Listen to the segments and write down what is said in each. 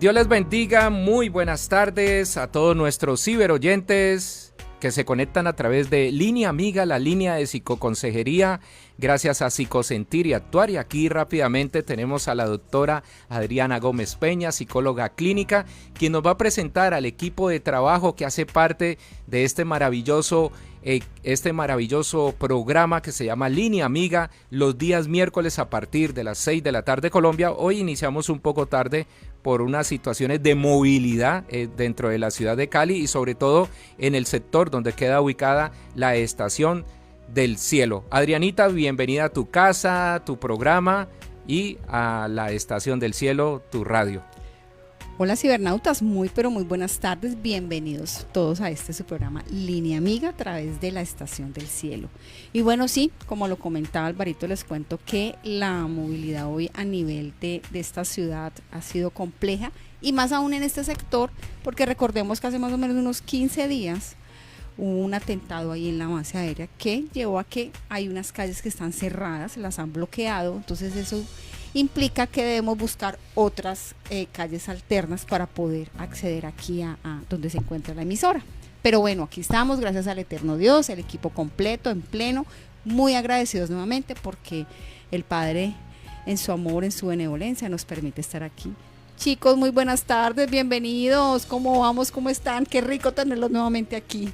Dios les bendiga, muy buenas tardes a todos nuestros ciberoyentes que se conectan a través de Línea Amiga, la línea de psicoconsejería, gracias a Psicosentir y Actuar. Y aquí rápidamente tenemos a la doctora Adriana Gómez Peña, psicóloga clínica, quien nos va a presentar al equipo de trabajo que hace parte de este maravilloso programa que se llama Línea Amiga, los días miércoles a partir de las 6 de la tarde Colombia. Hoy iniciamos un poco tarde por unas situaciones de movilidad dentro de la ciudad de Cali y sobre todo en el sector donde queda ubicada la Estación del Cielo. Adrianita, bienvenida a tu casa, tu programa y a la Estación del Cielo, tu radio. Hola cibernautas, muy buenas tardes, bienvenidos todos a su programa Línea Amiga a través de la Estación del Cielo. Y bueno, sí, como lo comentaba Alvarito, les cuento que la movilidad hoy a nivel de esta ciudad ha sido compleja y más aún en este sector, porque recordemos que hace más o menos unos 15 días hubo un atentado ahí en la base aérea que llevó a que hay unas calles que están cerradas, las han bloqueado, entonces eso implica que debemos buscar otras calles alternas para poder acceder aquí a donde se encuentra la emisora. Pero bueno, aquí estamos, gracias al eterno Dios, el equipo completo, en pleno, muy agradecidos nuevamente porque el Padre en su amor, en su benevolencia nos permite estar aquí. Chicos, muy buenas tardes, bienvenidos, ¿cómo vamos? ¿Cómo están? Qué rico tenerlos nuevamente aquí.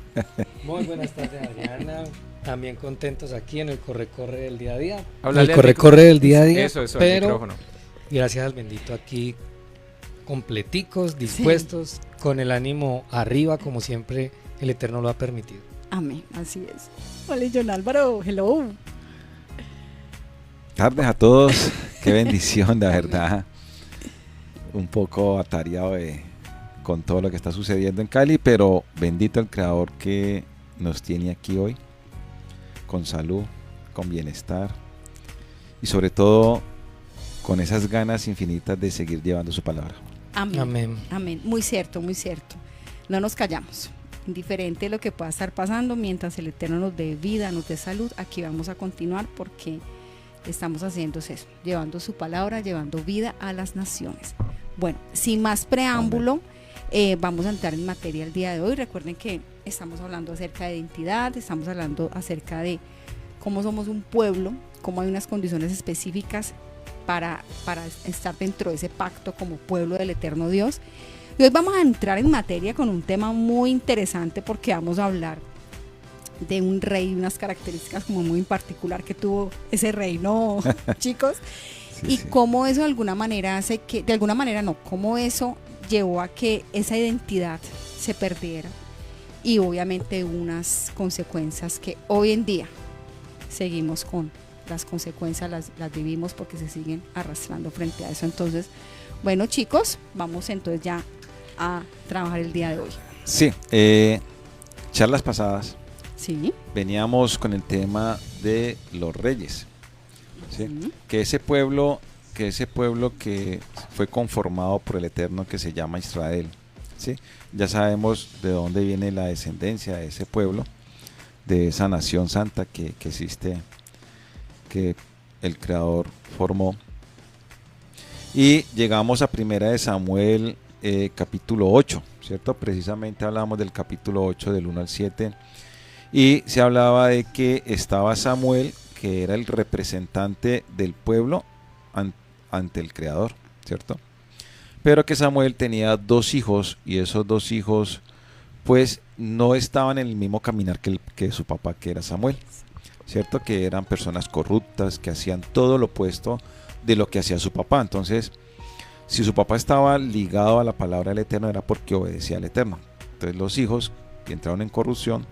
Muy buenas tardes, Adriana. También contentos aquí en el corre del día a día. Háblale el corre del día a día. Eso, pero el micrófono. Gracias al bendito aquí, completicos, dispuestos, sí, con el ánimo arriba, como siempre el Eterno lo ha permitido. Amén, así es. Hola, John Álvaro, hello. Tardes a todos, qué bendición, de verdad. Un poco atareado con todo lo que está sucediendo en Cali, pero bendito el Creador que nos tiene aquí hoy, con salud, con bienestar y sobre todo con esas ganas infinitas de seguir llevando su palabra. Amén. Amén. Amén. Muy cierto, muy cierto. No nos callamos. Indiferente de lo que pueda estar pasando, mientras el Eterno nos dé vida, nos dé salud, aquí vamos a continuar porque estamos haciendo eso, llevando su palabra, llevando vida a las naciones. Bueno, sin más preámbulo, vamos a entrar en materia el día de hoy. Recuerden que estamos hablando acerca de identidad, estamos hablando acerca de cómo somos un pueblo, cómo hay unas condiciones específicas para estar dentro de ese pacto como pueblo del eterno Dios. Y hoy vamos a entrar en materia con un tema muy interesante porque vamos a hablar de un rey, unas características como muy en particular que tuvo ese rey, ¿no, chicos? Sí, y sí, cómo eso de alguna manera hace que, cómo eso llevó a que esa identidad se perdiera y obviamente unas consecuencias que hoy en día seguimos con las consecuencias, las vivimos porque se siguen arrastrando frente a eso. Entonces, bueno chicos, vamos entonces ya a trabajar el día de hoy. Sí, charlas pasadas, sí, veníamos con el tema de los reyes, ¿sí? Sí. que ese pueblo que fue conformado por el Eterno, que se llama Israel, ¿sí? Ya sabemos de dónde viene la descendencia de ese pueblo, de esa nación santa que existe, que el Creador formó. Y llegamos a Primera de Samuel, capítulo 8, ¿cierto? Precisamente hablamos del capítulo 8 del 1 al 7 y se hablaba de que estaba Samuel, que era el representante del pueblo ante el Creador, ¿cierto? Pero que Samuel tenía 2 hijos y esos 2 hijos pues no estaban en el mismo caminar que su papá, que era Samuel, ¿cierto? Que eran personas corruptas, que hacían todo lo opuesto de lo que hacía su papá. Entonces, si su papá estaba ligado a la palabra del Eterno era porque obedecía al Eterno. Entonces los hijos que entraron en corrupción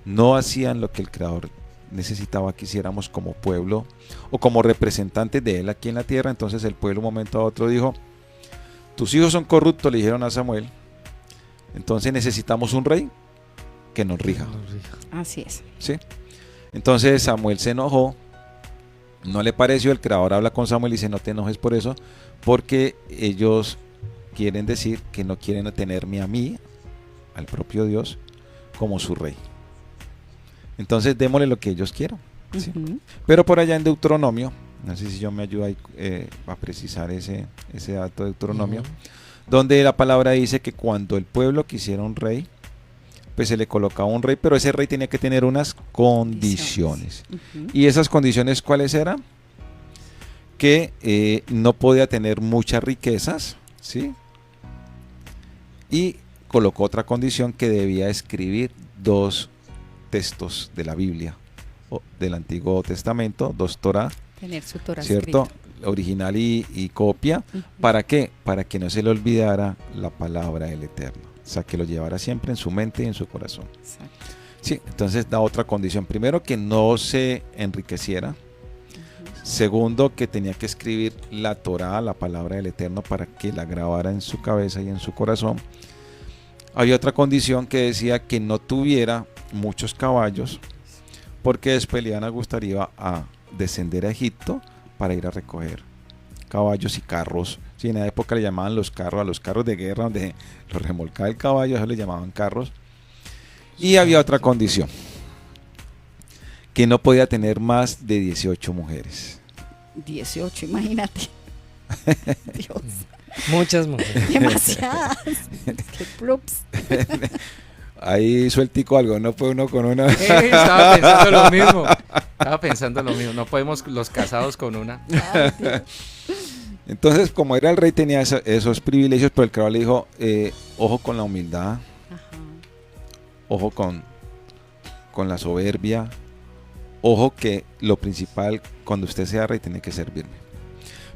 no hacían lo que el Creador necesitaba que hiciéramos como pueblo o como representantes de él aquí en la tierra. Entonces el pueblo un momento a otro dijo: tus hijos son corruptos, le dijeron a Samuel, entonces necesitamos un rey que nos rija. Así es. ¿Sí? Entonces Samuel se enojó, no le pareció. El Creador habla con Samuel y dice: no te enojes por eso, porque ellos quieren decir que no quieren tenerme a mí, al propio Dios, como su rey. Entonces démosle lo que ellos quieran, ¿sí? Pero por allá en Deuteronomio, no sé si yo me ayuda a precisar ese dato de Deuteronomio, donde la palabra dice que cuando el pueblo quisiera un rey, pues se le colocaba un rey, pero ese rey tenía que tener unas condiciones. ¿Y esas condiciones cuáles eran? Que no podía tener muchas riquezas, ¿sí? Y colocó otra condición, que debía escribir 2 textos de la Biblia, o del Antiguo Testamento, 2 Torah, Tener su Torah ¿cierto? escrita. Original y copia. ¿Para qué? Para que no se le olvidara la palabra del Eterno. O sea, que lo llevara siempre en su mente y en su corazón. Exacto. Sí, entonces da otra condición. Primero, que no se enriqueciera. Segundo, que tenía que escribir la Torá, la palabra del Eterno, para que la grabara en su cabeza y en su corazón. Había otra condición que decía que no tuviera muchos caballos, porque después le iban a gustaría a descender a Egipto para ir a recoger caballos y carros. Sí, en la época le llamaban los carros a los carros de guerra, donde los remolcaba el caballo, eso le llamaban carros. Y había otra condición, que no podía tener más de 18 mujeres. 18, imagínate. Dios, Muchas mujeres. demasiadas. Qué plups. Ahí sueltico algo, no puede uno con una. Estaba pensando lo mismo. No podemos los casados con una. Ay, Dios. Entonces, como era el rey, tenía esos privilegios, pero el creador le dijo, ojo con la humildad, Ajá. ojo con la soberbia, ojo que lo principal cuando usted sea rey tiene que servirme.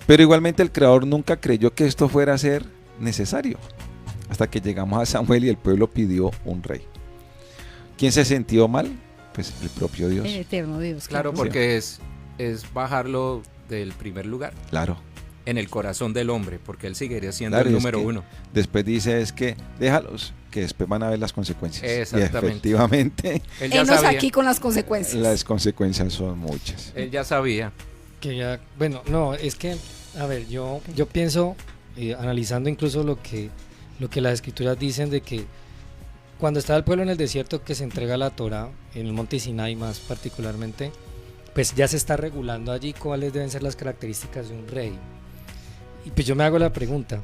Pero igualmente el creador nunca creyó que esto fuera a ser necesario, hasta que llegamos a Samuel y el pueblo pidió un rey. ¿Quién se sintió mal? Pues el propio Dios. El eterno Dios. Claro, porque es bajarlo del primer lugar Claro. en el corazón del hombre, porque él seguiría siendo Claro, el y es número que 1. Después dice es que déjalos, que después van a ver las consecuencias. Exactamente. Y efectivamente Él ya Enos sabía. aquí con las consecuencias. las consecuencias son muchas. Él ya sabía. Que ya, bueno, no, es que, a ver, yo pienso, analizando incluso lo que las escrituras dicen, de que cuando está el pueblo en el desierto, que se entrega la Torá, en el monte Sinai más particularmente, pues ya se está regulando allí cuáles deben ser las características de un rey. Y pues yo me hago la pregunta,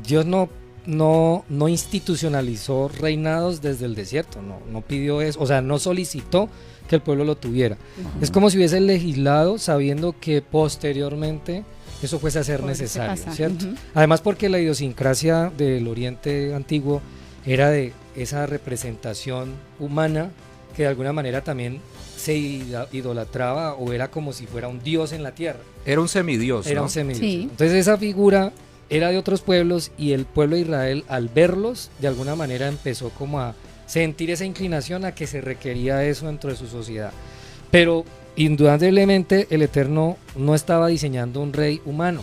Dios no institucionalizó reinados desde el desierto, no pidió eso, o sea, no solicitó que el pueblo lo tuviera. Es como si hubiese legislado sabiendo que posteriormente eso fuese a ser Podría necesario, pasar. ¿cierto? Además, porque la idiosincrasia del Oriente Antiguo era de esa representación humana que de alguna manera también se idolatraba, o era como si fuera un dios en la tierra. Era un semidios, Era ¿no? un semidios. Sí. Entonces esa figura era de otros pueblos, y el pueblo de Israel, al verlos, de alguna manera empezó como a sentir esa inclinación a que se requería eso dentro de su sociedad. Pero indudablemente el Eterno no estaba diseñando un rey humano.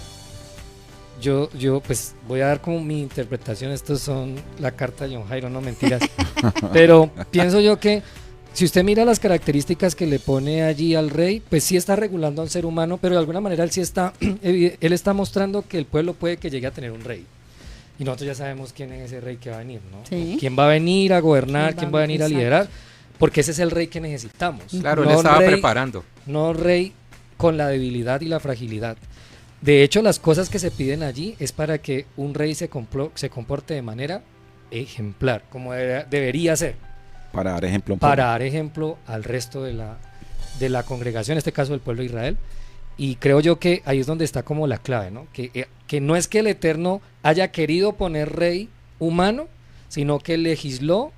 Yo pues voy a dar como mi interpretación, estos son la carta de John Jairo, no mentiras. Pero pienso yo que si usted mira las características que le pone allí al rey, pues sí está regulando a un ser humano, pero de alguna manera él sí está, él está mostrando que el pueblo puede que llegue a tener un rey. Y nosotros ya sabemos quién es ese rey que va a venir, ¿no? Sí. ¿Quién va a venir a gobernar? ¿Quién va a venir a exacto. liderar? Porque ese es el rey que necesitamos. Claro, No él estaba rey- preparando. No rey con la debilidad y la fragilidad. De hecho, las cosas que se piden allí es para que un rey se comporte de manera ejemplar, como debería ser, Para dar ejemplo un para dar ejemplo al resto de la congregación, en este caso del pueblo de Israel. Y creo yo que ahí es donde está como la clave, ¿no? Que no es que el Eterno haya querido poner rey humano, sino que legisló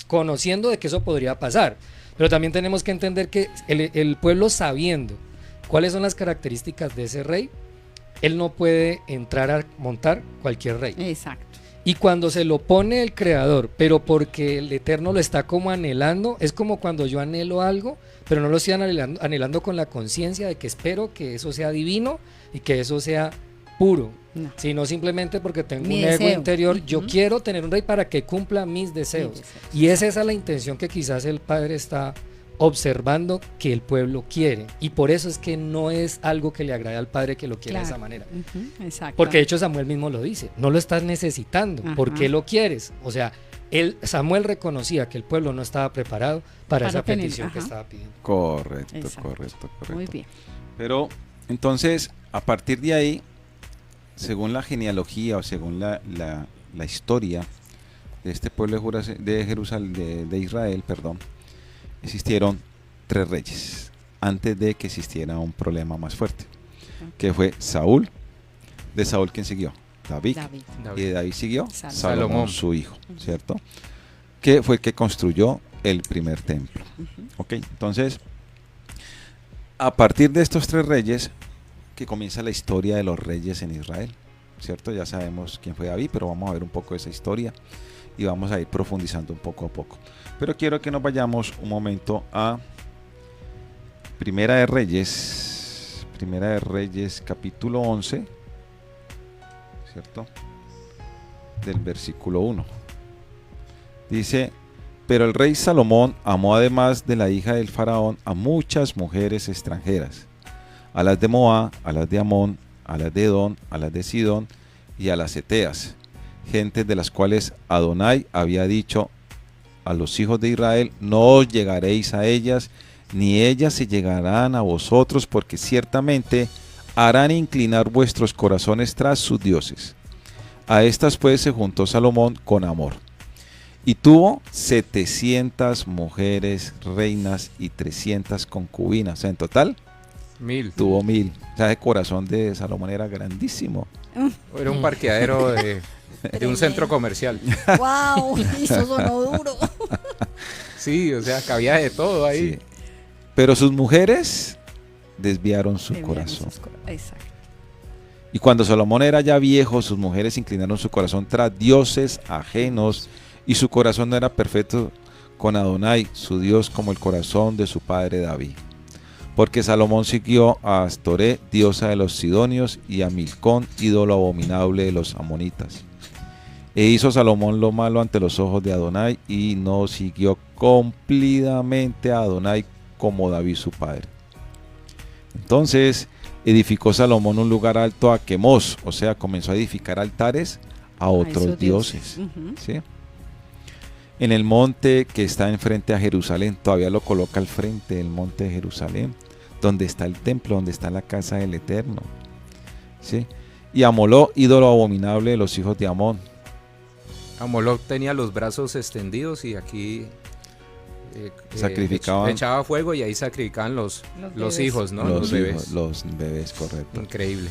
conociendo de que eso podría pasar. Pero también tenemos que entender que el pueblo, sabiendo cuáles son las características de ese rey, él no puede entrar a montar cualquier rey. Exacto. Y cuando se lo pone el creador, pero porque el Eterno lo está como anhelando, es como cuando yo anhelo algo, pero no lo estoy anhelando con la conciencia de que espero que eso sea divino y que eso sea puro, No. sino simplemente porque tengo Mi un ego deseo. interior. Yo Ujú. quiero tener un rey para que cumpla mis deseos. Mis deseos. Y es esa la intención que quizás el Padre está observando que el pueblo quiere. Y por eso es que no es algo que le agrade al Padre que lo quiera de esa Claro. manera. Ujú, exacto. Porque de hecho Samuel mismo lo dice, no lo estás necesitando, ¿por Ajá. qué lo quieres? O sea, Samuel reconocía que el pueblo no estaba preparado para esa tener, petición que ajá. estaba pidiendo. Correcto, Exacto. correcto. Muy bien. Pero entonces, a partir de ahí, según la genealogía o según la historia de este pueblo de Jerusalén, de Israel, perdón, existieron 3 reyes antes de que existiera un problema más fuerte, que fue Saúl. De Saúl, ¿quién siguió? David. Y de David siguió Salomón, su hijo, ¿cierto? Que fue el que construyó el primer templo. Ok, entonces, a partir de estos 3 reyes, que comienza la historia de los reyes en Israel, ¿cierto? Ya sabemos quién fue David, pero vamos a ver un poco de esa historia y vamos a ir profundizando un poco a poco. Pero quiero que nos vayamos un momento a Primera de Reyes, capítulo 11, ¿cierto? Del versículo 1. Dice: pero el rey Salomón amó, además de la hija del faraón, a muchas mujeres extranjeras, a las de Moab, a las de Amón, a las de Edom, a las de Sidón y a las heteas, gentes de las cuales Adonai había dicho a los hijos de Israel: no os llegaréis a ellas, ni ellas se llegarán a vosotros, porque ciertamente harán inclinar vuestros corazones tras sus dioses. A estas pues se juntó Salomón con amor, y tuvo 700 mujeres reinas y 300 concubinas. O sea, en total 1000. tuvo 1000. O sea, el corazón de Salomón era grandísimo. Era un parqueadero de un centro comercial. ¡Wow! Eso sonó duro. Sí, o sea, cabía de todo ahí. Sí. Pero sus mujeres desviaron su corazón. Exacto. Y cuando Salomón era ya viejo, sus mujeres inclinaron su corazón tras dioses ajenos, y su corazón no era perfecto con Adonai, su Dios, como el corazón de su padre David. Porque Salomón siguió a Astoré, diosa de los sidonios, y a Milcón, ídolo abominable de los amonitas. E hizo Salomón lo malo ante los ojos de Adonai, y no siguió cumplidamente a Adonai como David su padre. Entonces edificó Salomón un lugar alto a Quemos, o sea, comenzó a edificar altares a otros dioses. ¿Sí? En el monte que está enfrente a Jerusalén, todavía lo coloca al frente del monte de Jerusalén, donde está el templo, donde está la casa del Eterno. ¿Sí? Y a Moloc, ídolo abominable de los hijos de Amón. Moloc tenía los brazos extendidos y aquí sacrificaban, echaba fuego y ahí sacrificaban los hijos, ¿no? Los bebés. Los bebés, correcto. Increíble.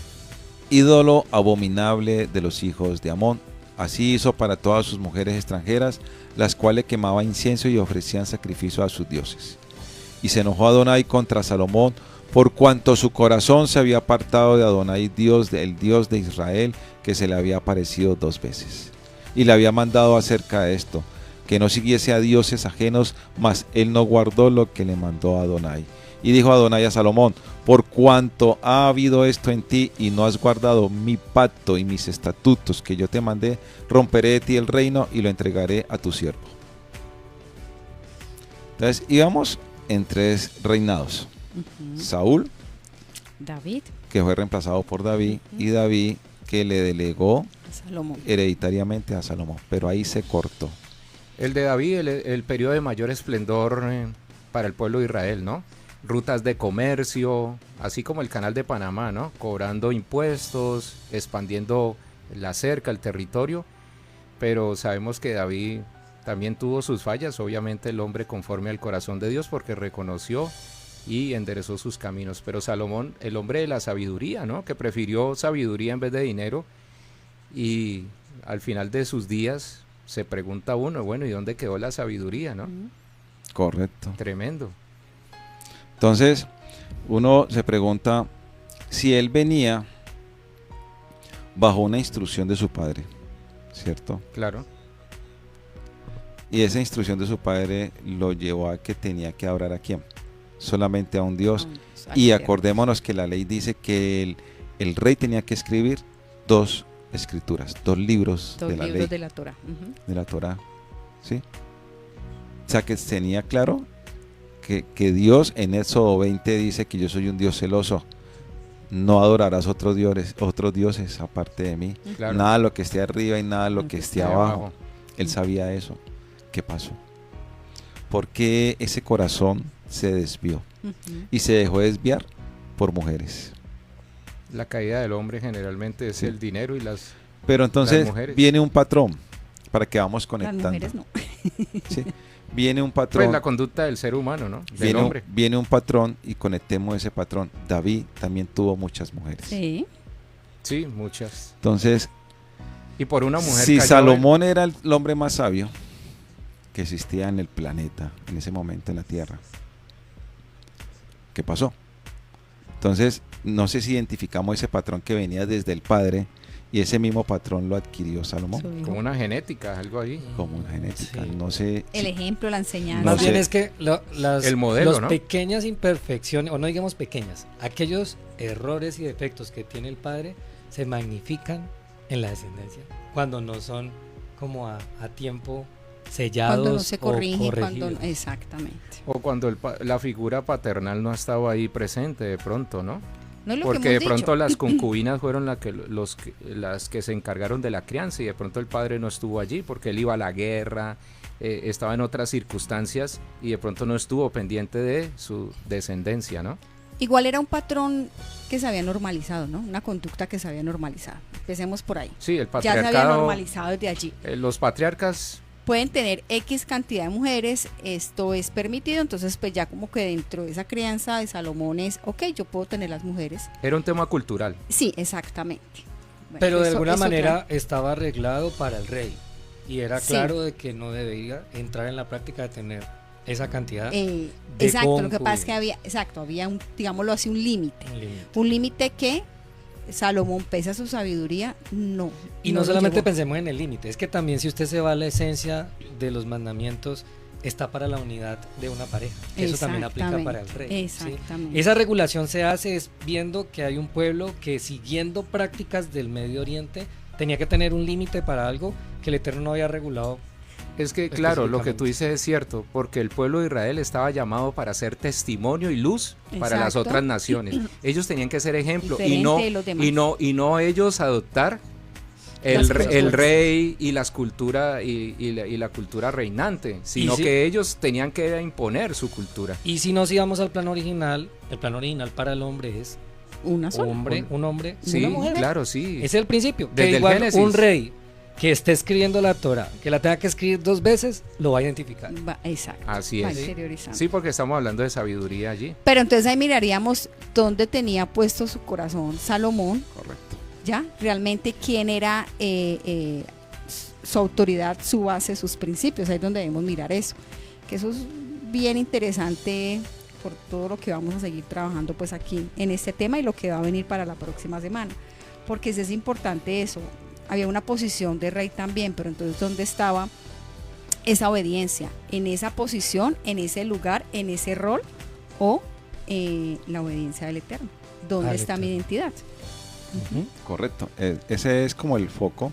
Ídolo abominable de los hijos de Amón. Así hizo para todas sus mujeres extranjeras, las cuales quemaban incienso y ofrecían sacrificio a sus dioses. Y se enojó Adonai contra Salomón, por cuanto su corazón se había apartado de Adonai, el Dios de Israel, que se le había aparecido 2 veces. Y le había mandado acerca de esto, que no siguiese a dioses ajenos, mas él no guardó lo que le mandó a Adonai. Y dijo Adonai a Salomón: por cuanto ha habido esto en ti y no has guardado mi pacto y mis estatutos que yo te mandé, romperé de ti el reino y lo entregaré a tu siervo. Entonces íbamos en 3 reinados. Saúl, David, que fue reemplazado por David, y David, que le delegó hereditariamente a Salomón, pero ahí se cortó. El de David, el periodo de mayor esplendor para el pueblo de Israel, ¿no? Rutas de comercio, así como el canal de Panamá, ¿no? Cobrando impuestos, expandiendo la cerca, el territorio, pero sabemos que David también tuvo sus fallas, obviamente el hombre conforme al corazón de Dios, porque reconoció y enderezó sus caminos. Pero Salomón, el hombre de la sabiduría, ¿no? Que prefirió sabiduría en vez de dinero, y al final de sus días se pregunta uno, bueno, ¿y dónde quedó la sabiduría, no? Correcto. Tremendo. Entonces, uno se pregunta si él venía bajo una instrucción de su padre, ¿cierto? Claro. Y esa instrucción de su padre lo llevó a que tenía que adorar a quién, solamente a un Dios. Y acordémonos que la ley dice que el rey tenía que escribir 2 escrituras, 2 libros de la ley. De la Torá. De la Torá, ¿sí? O sea que tenía claro que Dios en Éxodo 20 dice que yo soy un Dios celoso. No adorarás otros dioses aparte de mí. Claro. Nada de lo que esté arriba y nada de lo que esté abajo. Él sabía eso. ¿Qué pasó? Porque ese corazón se desvió y se dejó desviar por mujeres. La caída del hombre generalmente es el dinero y las Pero entonces mujeres. viene un patrón, para que vamos Las conectando. mujeres no. ¿Sí? Viene un patrón. pues la conducta del ser humano, ¿no? Del hombre. Viene un patrón y conectemos ese patrón. David también tuvo muchas mujeres. Sí. Sí, muchas. Entonces, Y por una mujer si cayó Salomón era el hombre más sabio que existía en el planeta, en ese momento en la tierra, ¿qué pasó? Entonces, no sé si identificamos ese patrón que venía desde el padre y ese mismo patrón lo adquirió Salomón Su hijo. como una genética, algo ahí. como una genética. Sí. No sé. El ejemplo, la enseñanza. No Más bien sé. es que El modelo, las ¿no? pequeñas imperfecciones, o no digamos pequeñas, aquellos errores y defectos que tiene el padre se magnifican en la descendencia cuando no son como a tiempo sellados Cuando no se o corrige, cuando corregidos. exactamente. O cuando la figura paternal no estaba ahí presente de pronto, ¿no? No es lo Porque que de hemos pronto dicho. las concubinas fueron las que se encargaron de la crianza y de pronto el padre no estuvo allí porque él iba a la guerra, estaba en otras circunstancias y de pronto no estuvo pendiente de su descendencia, ¿no? Igual era un patrón que se había normalizado, ¿no? Una conducta que se había normalizado. Empecemos por ahí. Sí, el Ya se había patriarcado, normalizado desde allí. los patriarcas, Pueden tener X cantidad de mujeres, esto es permitido, entonces pues ya como que dentro de esa crianza de Salomón es, ok, yo puedo tener las mujeres. era un tema cultural. Sí, exactamente. Bueno, Pero de eso- alguna eso manera estaba arreglado para el rey y era Sí. claro de que no debería entrar en la práctica de tener esa cantidad de de exacto, lo que pasa es que concubinas. había un, digámoslo así, un límite. un límite. Un límite que Salomón, pese a su sabiduría, no. Y no lo solamente llevó. pensemos en el límite, es que también si usted se va a la esencia de los mandamientos, está para la unidad de una pareja. Que eso también aplica para el rey. ¿sí? Exactamente. Esa regulación se hace es viendo que hay un pueblo que siguiendo prácticas del Medio Oriente tenía que tener un límite para algo que el Eterno no había regulado. Es que claro, lo que tú Específicamente. dices es cierto, porque el pueblo de Israel estaba llamado para ser testimonio y luz para las Exacto. otras naciones. Ellos tenían que ser ejemplo Diferente de los demás. y no ellos adoptar Las el costumbres. rey y las cultura y la cultura reinante, sino sí. que ellos tenían que imponer su cultura. Y si nos íbamos al plan original, el plan original para el hombre es Una sola. un hombre, Sí, una mujer. claro, sí. Ese es el principio. Desde Que el igual Génesis. un rey que esté escribiendo la Torah, que la tenga que escribir 2 veces, lo va a identificar. Exacto. Así va es. interiorizando. Sí, porque estamos hablando de sabiduría allí. Pero entonces ahí miraríamos dónde tenía puesto su corazón Salomón, Correcto. ¿ya? Realmente quién era su autoridad, su base, sus principios. Ahí es donde debemos mirar eso. Que eso es bien interesante por todo lo que vamos a seguir trabajando pues aquí en este tema y lo que va a venir para la próxima semana. Porque sí es importante eso. Había una posición de rey también, pero entonces ¿dónde estaba esa obediencia? ¿En esa posición, en ese lugar, en ese rol o la obediencia del Eterno? ¿Dónde Al está mi Eterno. identidad? Correcto. Ese es como el foco.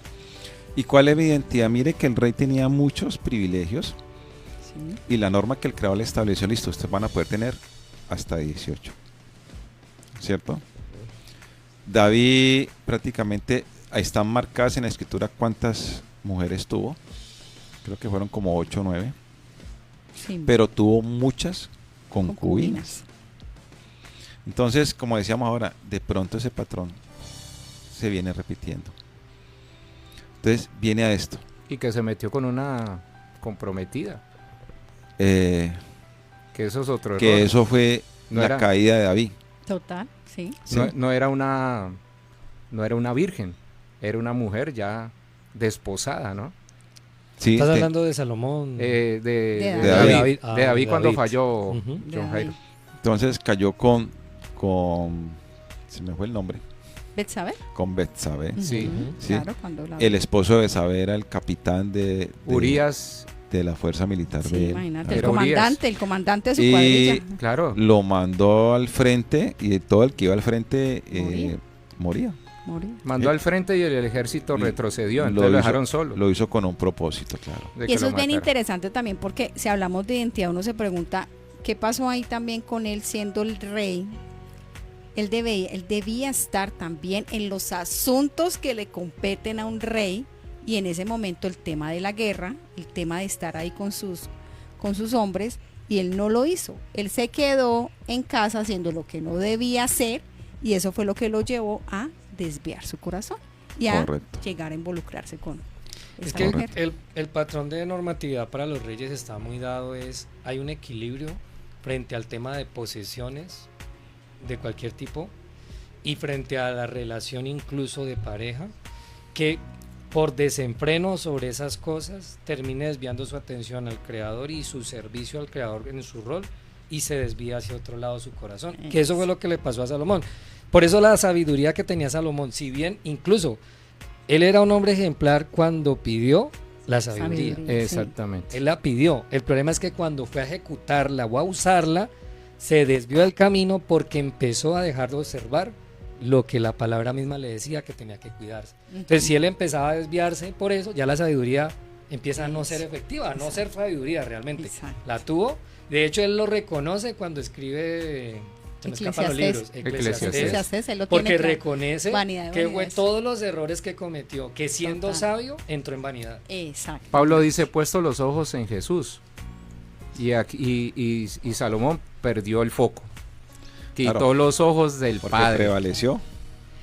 ¿Y cuál es mi identidad? Mire que el rey tenía muchos privilegios Sí. y la norma que el creador le estableció, listo, ustedes van a poder tener hasta 18. ¿Cierto? David prácticamente están marcadas en la escritura cuántas mujeres tuvo. Creo que fueron como 8 o 9. Sí. Pero tuvo muchas concubinas. Entonces, como decíamos ahora, de pronto ese patrón se viene repitiendo. Entonces, viene a esto. Y que se metió con una comprometida, Que que eso es otro error. eso fue No la era- caída de David. Total, sí. ¿sí? No era una virgen, era una mujer ya desposada, ¿no? Sí, Estás te- hablando de Salomón. De David. Ah, De David de cuando David. falló Ujú. De John Jairo. David. entonces cayó con se me fue el nombre, ¿Betsabé? con Betsabé. Sí. Ujú. Sí. Claro, cuando la... El esposo de Betsabé era el capitán de Urias, la fuerza militar Sí, de él. imagínate, Era el comandante de su Y- cuadrilla. claro. Lo mandó al frente y todo el que iba al frente Moría. moría. Moría. Mandó al frente y el ejército Y retrocedió, lo entonces lo hizo- dejaron solo. Lo hizo con un propósito, claro. de Y que eso lo es bien mataran. interesante también porque si hablamos de identidad uno se pregunta qué pasó ahí también con él siendo el rey. Él debía estar también en los asuntos que le competen a un rey y en ese momento el tema de la guerra, el tema de estar ahí con sus hombres y él no lo hizo. Él se quedó en casa haciendo lo que no debía hacer Y eso fue lo que lo llevó a desviar su corazón y a Correcto. llegar a involucrarse con Es esta que mujer. el patrón de normatividad para los reyes está muy dado, hay un equilibrio frente al tema de posesiones de cualquier tipo y frente a la relación incluso de pareja, que por desenfreno sobre esas cosas termina desviando su atención al creador y su servicio al creador en su rol, y se desvía hacia otro lado su corazón, que eso fue lo que le pasó a Salomón. Por eso la sabiduría que tenía Salomón, si bien incluso él era un hombre ejemplar cuando pidió la sabiduría. Sabiduría. Exactamente. Él la pidió. El problema es que cuando fue a ejecutarla o a usarla, se desvió del camino porque empezó a dejar de observar lo que la palabra misma le decía que tenía que cuidarse. Entonces, si él empezaba a desviarse por eso, ya la sabiduría empieza a no ser efectiva, a no ser sabiduría realmente. Exacto. La tuvo. De hecho, él lo reconoce cuando escribe, se me escapan los libros, Eclesiastés, él lo porque tiene claro. reconoce Vanidad de que fue vanidades. todos los errores que cometió, que siendo Total. sabio entró en vanidad. Exacto. Pablo dice, puesto los ojos en Jesús. Y Salomón perdió el foco. Quitó Claro. los ojos del Porque Padre, prevaleció.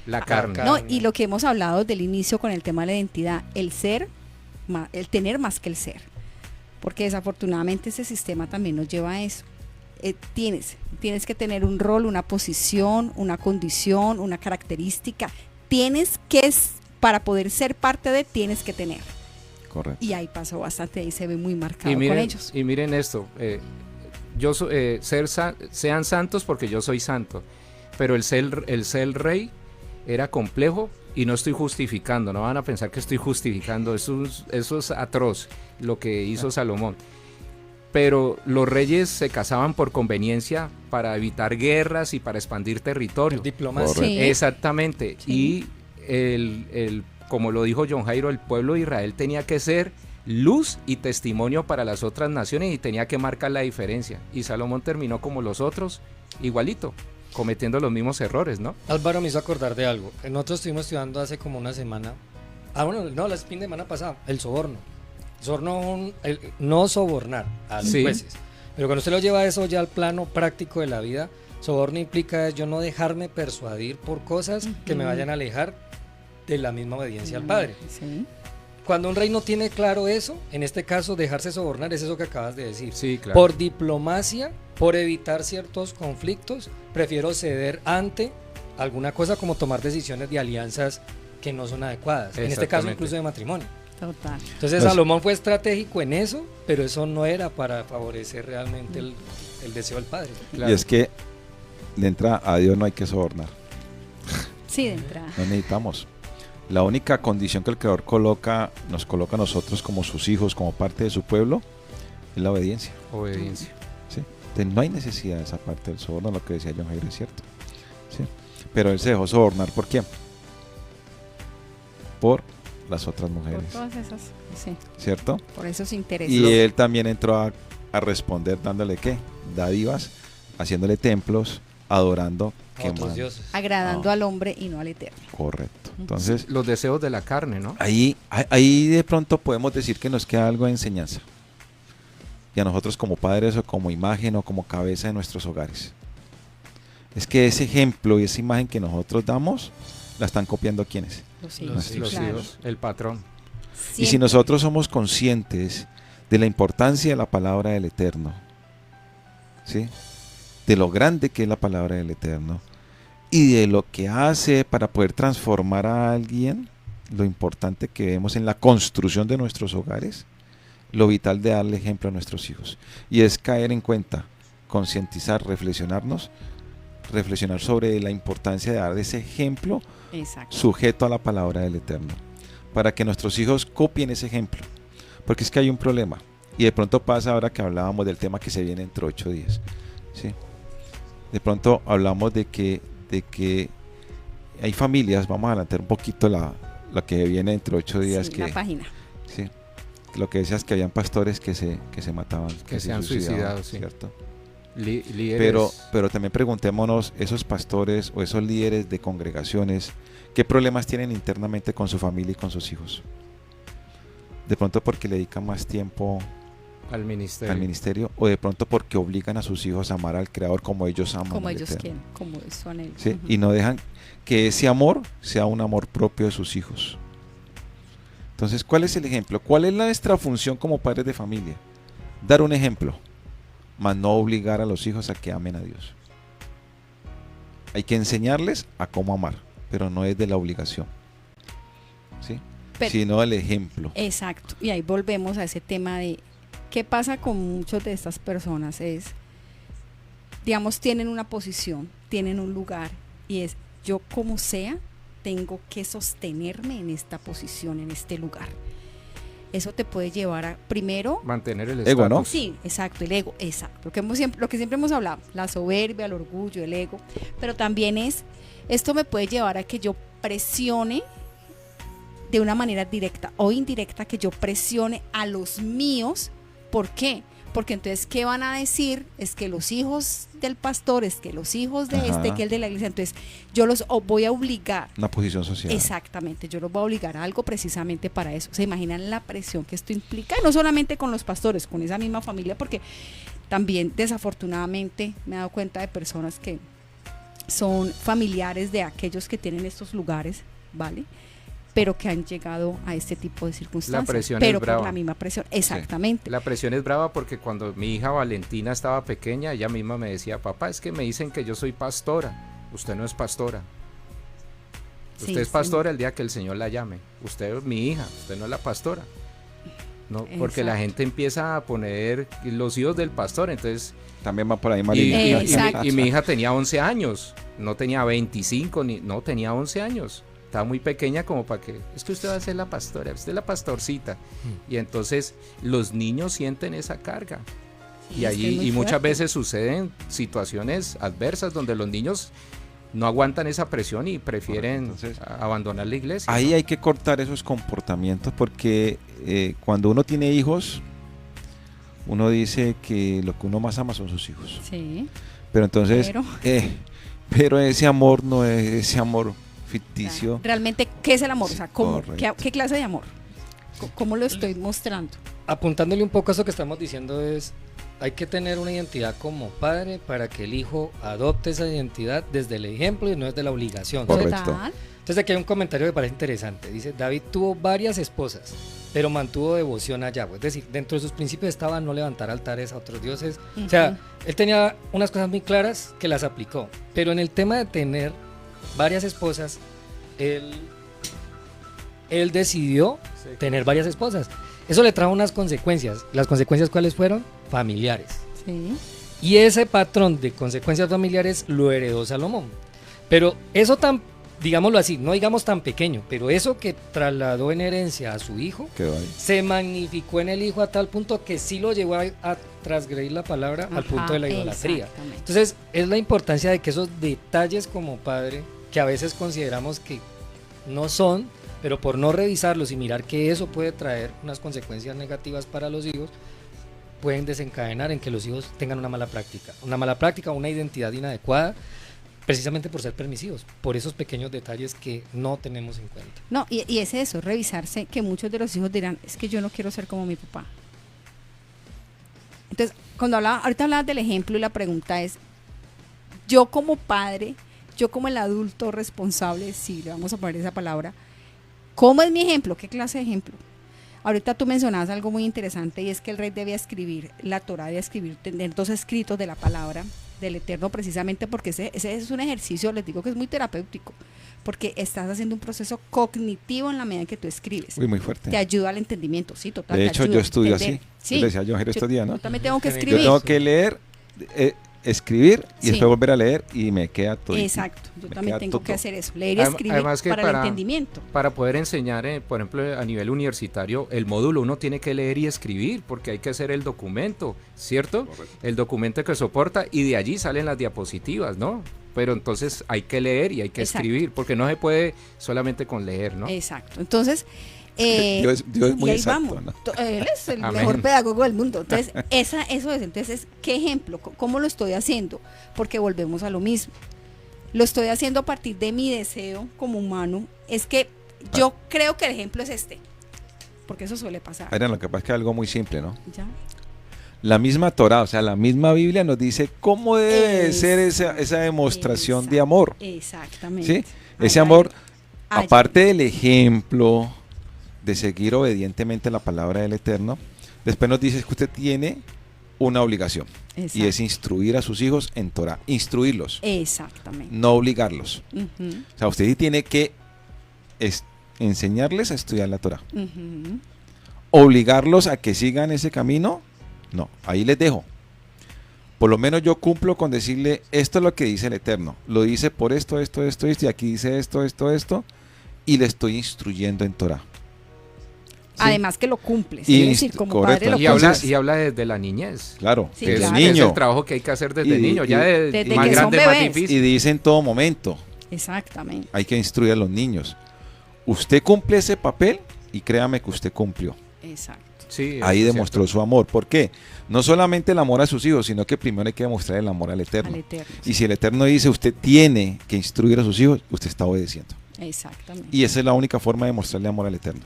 la carne. carne. No, y lo que hemos hablado desde el inicio con el tema de la identidad, el ser, el tener más que el ser. Porque desafortunadamente ese sistema también nos lleva a eso. Tienes que tener un rol, una posición, una condición, una característica. Para poder ser parte de, tienes que tener. Correcto. Y ahí pasó bastante, ahí se ve muy marcado Y miren, con ellos. y miren esto, sean santos porque yo soy santo, pero el ser rey era complejo y no estoy justificando, no van a pensar que estoy justificando, eso es atroz lo que hizo Salomón. Pero los reyes se casaban por conveniencia para evitar guerras y para expandir territorio. Diplomacia. Correcto. Sí. Exactamente. Sí. Y como lo dijo John Jairo, el pueblo de Israel tenía que ser luz y testimonio para las otras naciones y tenía que marcar la diferencia. Y Salomón terminó como los otros, igualito, cometiendo los mismos errores, ¿no? Álvaro me hizo acordar de algo. Nosotros estuvimos estudiando hace como una semana. La fin de semana pasada, el soborno. No sobornar a los Sí. jueces. Pero cuando usted lo lleva eso ya al plano práctico de la vida, soborno implica yo no dejarme persuadir por cosas que me vayan a alejar de la misma obediencia al Padre. Sí. Cuando un rey no tiene claro eso, en este caso dejarse sobornar, es eso que acabas de decir. Sí, claro. Por diplomacia, por evitar ciertos conflictos, prefiero ceder ante alguna cosa como tomar decisiones de alianzas que no son adecuadas. En este caso Exactamente. incluso de matrimonio. Total. Entonces Pues- Salomón fue estratégico en eso, pero eso no era para favorecer realmente el deseo del Padre. Claro. Y es que de entrada a Dios no hay que sobornar. Sí, de entrada. No necesitamos. La única condición que el Creador nos coloca a nosotros como sus hijos, como parte de su pueblo, es la obediencia. Obediencia. ¿Sí? Entonces no hay necesidad de esa parte del soborno, lo que decía John Jairo es cierto. ¿Sí? Pero él se dejó sobornar, ¿por quién? Por las otras Por mujeres, todas esas, sí, ¿cierto? por esos intereses. Y él también entró a responder dándole ¿qué? Dádivas, haciéndole templos, adorando, A otros quemando. dioses. Agradando No. al hombre y no al eterno. Correcto. Entonces, Los deseos de la carne, ¿no? ahí de pronto podemos decir que nos queda algo de enseñanza. Y a nosotros como padres o como imagen o como cabeza de nuestros hogares. Es que ese ejemplo y esa imagen que nosotros damos, la están copiando ¿quiénes? Los Los, hijos, los claro. hijos, el patrón. Y si Siempre. nosotros somos conscientes de la importancia de la palabra del Eterno, ¿sí? De lo grande que es la palabra del Eterno y de lo que hace para poder transformar a alguien, lo importante que vemos en la construcción de nuestros hogares, lo vital de darle ejemplo a nuestros hijos. Y es caer en cuenta, concientizar, reflexionar sobre la importancia de dar ese ejemplo Exacto. sujeto a la palabra del Eterno, para que nuestros hijos copien ese ejemplo, porque es que hay un problema, y de pronto pasa ahora que hablábamos del tema que se viene dentro de 8 días, ¿sí? De pronto hablamos de que hay familias, vamos a adelantar un poquito lo que viene dentro de 8 días, Sí, que, la página. ¿sí? Lo que decías que habían pastores que se mataban, Que se se han suicidado, sí. ¿cierto? Líderes. Pero también preguntémonos, esos pastores o esos líderes de congregaciones, ¿qué problemas tienen internamente con su familia y con sus hijos? De pronto porque le dedican más tiempo al ministerio. al ministerio, o de pronto porque obligan a sus hijos a amar al Creador como ellos aman como al ellos Eterno. quieren, como eso anhelan. ¿Sí? Ujú. Y no dejan que ese amor sea un amor propio de sus hijos. Entonces, ¿cuál es el ejemplo? ¿Cuál es nuestra función como padres de familia? Dar un ejemplo, mas no obligar a los hijos a que amen a Dios. Hay que enseñarles a cómo amar, pero no es de la obligación, ¿sí? Pero- Sino el ejemplo. Exacto. Y ahí volvemos a ese tema de qué pasa con muchas de estas personas es, digamos, tienen una posición, tienen un lugar y es yo como sea tengo que sostenerme en esta posición, en este lugar. Eso te puede llevar a, primero, Mantener el Ego, ¿no? estatus. sí, exacto, el ego, exacto. Lo que siempre hemos hablado, la soberbia, el orgullo, el ego, pero también es, esto me puede llevar a que yo presione de una manera directa o indirecta, que yo presione a los míos. ¿Por qué? Porque entonces, ¿qué van a decir? Es que los hijos del pastor, es que los hijos de Ajá. que el de la iglesia, entonces yo los voy a obligar. Una posición social. Exactamente, yo los voy a obligar a algo precisamente para eso. ¿Se imaginan la presión que esto implica? Y no solamente con los pastores, con esa misma familia, porque también desafortunadamente me he dado cuenta de personas que son familiares de aquellos que tienen estos lugares, ¿vale? Pero que han llegado a este tipo de circunstancias. presión pero es brava. por la misma presión, exactamente. La presión es brava porque cuando mi hija Valentina estaba pequeña, ella misma me decía, papá, es que me dicen que yo soy pastora. Usted no es pastora. Usted Sí, es sí. pastora el día que el Señor la llame. Usted es mi hija, usted no es la pastora. No, porque la Exacto. gente empieza a poner los hijos del pastor, entonces También va por ahí y, Marina. Exacto. y mi hija tenía 11 años, no tenía 25, no tenía 11 años. Estaba muy pequeña como para que, es que usted va a ser la pastora, usted es la pastorcita. Y entonces los niños sienten esa carga. Sí, Y es que es allí muy y muchas fuerte. veces suceden situaciones adversas donde los niños no aguantan esa presión y prefieren Entonces, abandonar la iglesia. Ahí ¿no? hay que cortar esos comportamientos porque cuando uno tiene hijos, uno dice que lo que uno más ama son sus hijos. Sí, Pero entonces, pero pero ese amor no es ese amor ficticio. realmente, ¿qué es el amor? O sea, ¿cómo? Correcto. ¿Qué clase de amor? ¿Cómo lo estoy mostrando? Apuntándole un poco a eso que estamos diciendo es, hay que tener una identidad como padre para que el hijo adopte esa identidad desde el ejemplo y no desde la obligación. Correcto. Total. Entonces aquí hay un comentario que parece interesante. Dice, David tuvo varias esposas, pero mantuvo devoción a Yahweh. Es decir, dentro de sus principios estaba no levantar altares a otros dioses. O sea, él tenía unas cosas muy claras que las aplicó. Pero en el tema de tener varias esposas, él decidió tener varias esposas. Eso le trajo unas consecuencias. ¿Las consecuencias cuáles fueron? Familiares. Sí. Y ese patrón de consecuencias familiares lo heredó Salomón. Pero eso tan, digámoslo así, no digamos tan pequeño, pero eso que trasladó en herencia a su hijo, Quedó ahí. se magnificó en el hijo a tal punto que sí lo llevó a transgredir la palabra al punto de la idolatría. Exactamente. Entonces, es la importancia de que esos detalles como padre, que a veces consideramos que no son, pero por no revisarlos y mirar que eso puede traer unas consecuencias negativas para los hijos, pueden desencadenar en que los hijos tengan una mala práctica, una identidad inadecuada, precisamente por ser permisivos, por esos pequeños detalles que no tenemos en cuenta. No, y es eso, revisarse, que muchos de los hijos dirán, es que yo no quiero ser como mi papá. Entonces, ahorita hablabas del ejemplo y la pregunta es, yo como padre, yo como el adulto responsable, si le vamos a poner esa palabra, ¿cómo es mi ejemplo? ¿Qué clase de ejemplo? Ahorita tú mencionabas algo muy interesante y es que el rey debía escribir, la Torá debía escribir, tener 2 escritos de la palabra del Eterno, precisamente porque ese es un ejercicio, les digo que es muy terapéutico, porque estás haciendo un proceso cognitivo en la medida en que tú escribes. Uy, muy fuerte. Te ayuda al entendimiento, sí, total. De te hecho, ayuda yo a estudio entender. así. Sí, Yo le decía a John estos días, ¿no? yo también tengo que Yo Yo escribir. tengo que leer, escribir y Sí. después volver a leer y me queda todo. Exacto, yo Me también queda tengo que todo. hacer eso, leer y escribir Además que para el entendimiento. Para poder enseñar, por ejemplo, a nivel universitario, el módulo uno tiene que leer y escribir porque hay que hacer el documento, ¿cierto? Correcto. El documento que soporta y de allí salen las diapositivas, ¿no? Pero entonces hay que leer y hay que Exacto. escribir porque no se puede solamente con leer, ¿no? Exacto, entonces... Dios es muy y ahí exacto, vamos. ¿no? Él es el Amén. mejor pedagogo del mundo. Entonces, eso es. Entonces, ¿qué ejemplo? ¿Cómo lo estoy haciendo? Porque volvemos a lo mismo. Lo estoy haciendo a partir de mi deseo como humano. Es que yo creo que el ejemplo es este. Porque eso suele pasar. Adrián, lo que pasa es que es algo muy simple, ¿no? ¿Ya? La misma Torá, o sea, la misma Biblia nos dice cómo debe ser esa demostración de amor. Exactamente. ¿Sí? Ese amor, aparte del ejemplo de seguir obedientemente la palabra del Eterno, después nos dice que usted tiene una obligación. Exacto. Y es instruir a sus hijos en Torah, instruirlos. Exactamente. No obligarlos. O sea, usted sí tiene que enseñarles a estudiar la Torah. Obligarlos a que sigan ese camino, no, ahí les dejo. Por lo menos yo cumplo con decirle, esto es lo que dice el Eterno. Lo dice por esto, y aquí dice esto, y le estoy instruyendo en Torah. ¿Sí? Además que lo cumples, es decir, como correcto. padre lo cumples. Y habla desde la niñez. Claro, sí, desde claro. el niño. Es el trabajo que hay que hacer desde niño, ya desde más que son grande, más bebés. difícil. Y dice en todo momento. Exactamente. Hay que instruir a los niños. Usted cumple ese papel y créame que usted cumplió. Exacto. Sí, ahí demostró su amor. ¿Por qué? No solamente el amor a sus hijos, sino que primero hay que demostrar el amor al Eterno. Y si el Eterno dice usted tiene que instruir a sus hijos, usted está obedeciendo. Exactamente. Y esa es la única forma de mostrarle amor al Eterno.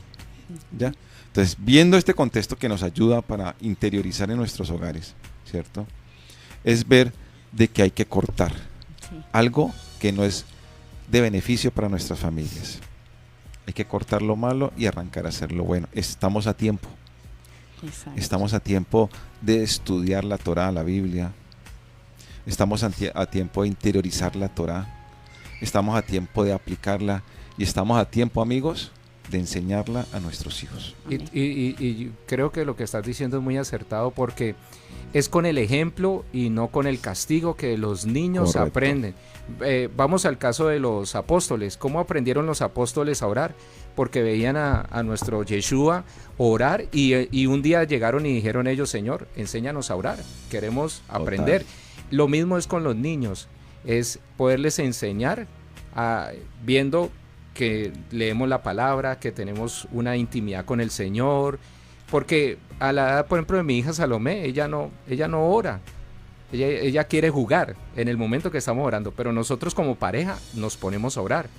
¿Ya? Entonces, viendo este contexto que nos ayuda para interiorizar en nuestros hogares, ¿cierto? Es ver de que hay que cortar algo que no es de beneficio para nuestras familias. Hay que cortar lo malo y arrancar a hacer lo bueno. Estamos a tiempo. Exacto. Estamos a tiempo de estudiar la Torá, la Biblia. Estamos a tiempo de interiorizar la Torá. Estamos a tiempo de aplicarla. Y estamos a tiempo, amigos, de enseñarla a nuestros hijos. Y creo que lo que estás diciendo es muy acertado, porque es con el ejemplo y no con el castigo que los niños aprenden. Vamos al caso de los apóstoles. ¿Cómo aprendieron los apóstoles a orar? Porque veían a nuestro Yeshua orar y un día llegaron y dijeron ellos, Señor, enséñanos a orar, queremos aprender. Lo mismo es con los niños, es poderles enseñar viendo que leemos la palabra, que tenemos una intimidad con el Señor, porque a la edad, por ejemplo, de mi hija Salomé, ella no ora. Ella quiere jugar en el momento que estamos orando, pero nosotros como pareja nos ponemos a orar.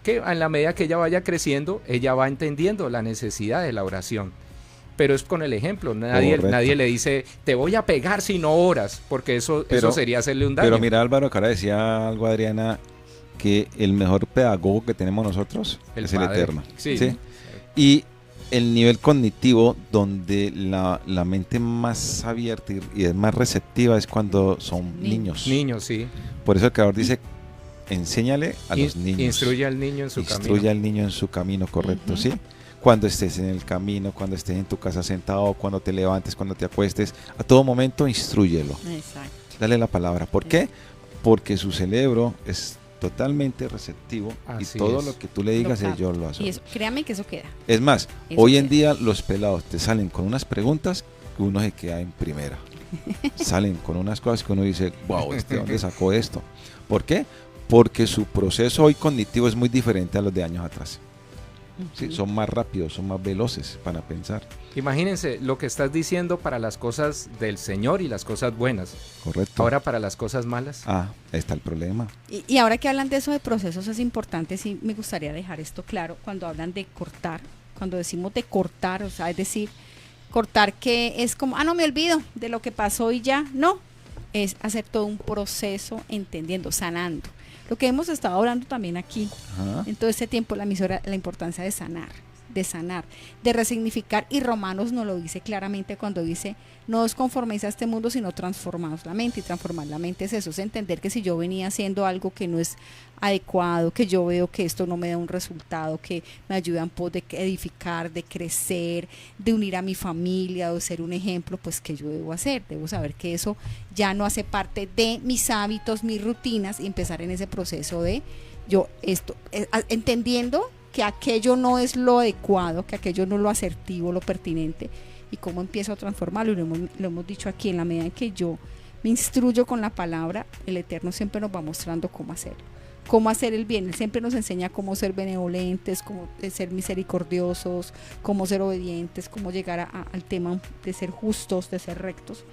Que en la medida que ella vaya creciendo, ella va entendiendo la necesidad de la oración. Pero es con el ejemplo. Nadie le dice, te voy a pegar si no oras, porque eso sería hacerle un daño. Pero mira, Álvaro, que ahora decía algo, Adriana, que el mejor pedagogo que tenemos nosotros es el Eterno. Sí. Y el nivel cognitivo donde la mente más abierta y es más receptiva es cuando son niños. Niños, sí. Por eso el Creador dice, enséñale a los niños. Instruye al niño en su camino. Instruye al niño en su camino, correcto, ¿sí? Cuando estés en el camino, cuando estés en tu casa sentado, cuando te levantes, cuando te acuestes, a todo momento instrúyelo. Exacto. Dale la palabra. ¿Por qué? Porque su cerebro es totalmente receptivo. Así y todo es. lo que tú le digas, ellos lo hacen. Y eso, créame que eso queda. Es más, Eso hoy queda. en día los pelados te salen con unas preguntas que uno se queda en primera. Salen con unas cosas que uno dice, wow, ¿dónde sacó esto? ¿Por qué? Porque su proceso hoy cognitivo es muy diferente a los de años atrás. Sí, son más rápidos, son más veloces para pensar. Imagínense lo que estás diciendo para las cosas del Señor y las cosas buenas. Correcto. Ahora para las cosas malas. Ahí está el problema. Y ahora que hablan de eso de procesos es importante, sí me gustaría dejar esto claro, cuando hablan de cortar, cuando decimos de cortar, o sea, es decir, cortar que es como, no me olvido de lo que pasó y ya, no, es hacer todo un proceso entendiendo, sanando. Lo que hemos estado hablando también aquí, en todo este tiempo, la emisora, la importancia de sanar, de resignificar, y Romanos nos lo dice claramente cuando dice, no os conforméis a este mundo, sino transformaos la mente, y transformar la mente es eso, es entender que si yo venía haciendo algo que no es adecuado, que yo veo que esto no me da un resultado, que me ayuda en pos de edificar, de crecer, de unir a mi familia, de ser un ejemplo, pues ¿qué yo debo hacer? Debo saber que eso ya no hace parte de mis hábitos, mis rutinas, y empezar en ese proceso de entendiendo que aquello no es lo adecuado, que aquello no es lo asertivo, lo pertinente, y cómo empiezo a transformarlo. Y lo hemos dicho aquí, en la medida en que yo me instruyo con la palabra, el Eterno siempre nos va mostrando cómo hacerlo, cómo hacer el bien. Él siempre nos enseña cómo ser benevolentes, cómo ser misericordiosos, cómo ser obedientes, cómo llegar al tema de ser justos, de ser rectos.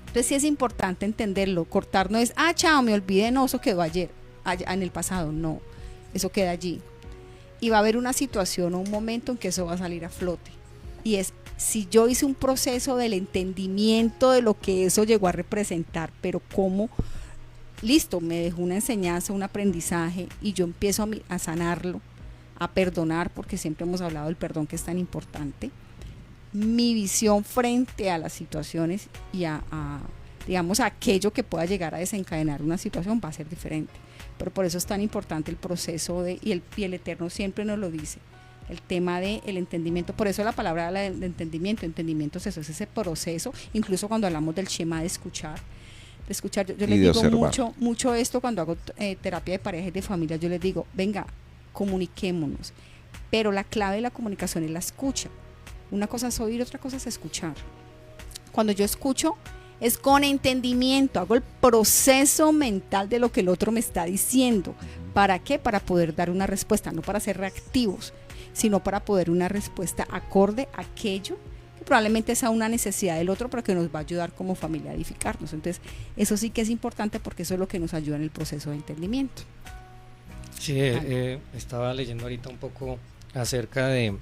Entonces sí es importante entenderlo. Cortar no es, chao, me olvidé, no, eso quedó allá en el pasado, no, eso queda allí. Y va a haber una situación o un momento en que eso va a salir a flote. Y es Si yo hice un proceso del entendimiento de lo que eso llegó a representar, pero cómo, listo, me dejó una enseñanza, un aprendizaje, y yo empiezo a sanarlo, a perdonar, porque siempre hemos hablado del perdón, que es tan importante. Mi visión frente a las situaciones y digamos, a aquello que pueda llegar a desencadenar una situación va a ser diferente. Pero por eso es tan importante el proceso y el Eterno siempre nos lo dice, el tema del entendimiento. Por eso la palabra del entendimiento es eso, es ese proceso. Incluso cuando hablamos del Shema, de escuchar, yo les digo mucho esto cuando hago terapia de pareja y de familia. Yo les digo, venga, comuniquémonos, pero la clave de la comunicación es la escucha. Una cosa es oír, otra cosa es escuchar. Cuando yo escucho, es con entendimiento, hago el proceso mental de lo que el otro me está diciendo. ¿Para qué? Para poder dar una respuesta, no para ser reactivos, sino para poder una respuesta acorde a aquello que probablemente sea una necesidad del otro, pero que nos va a ayudar como familia a edificarnos. Entonces, eso sí que es importante, porque eso es lo que nos ayuda en el proceso de entendimiento. Sí, estaba leyendo ahorita un poco acerca de,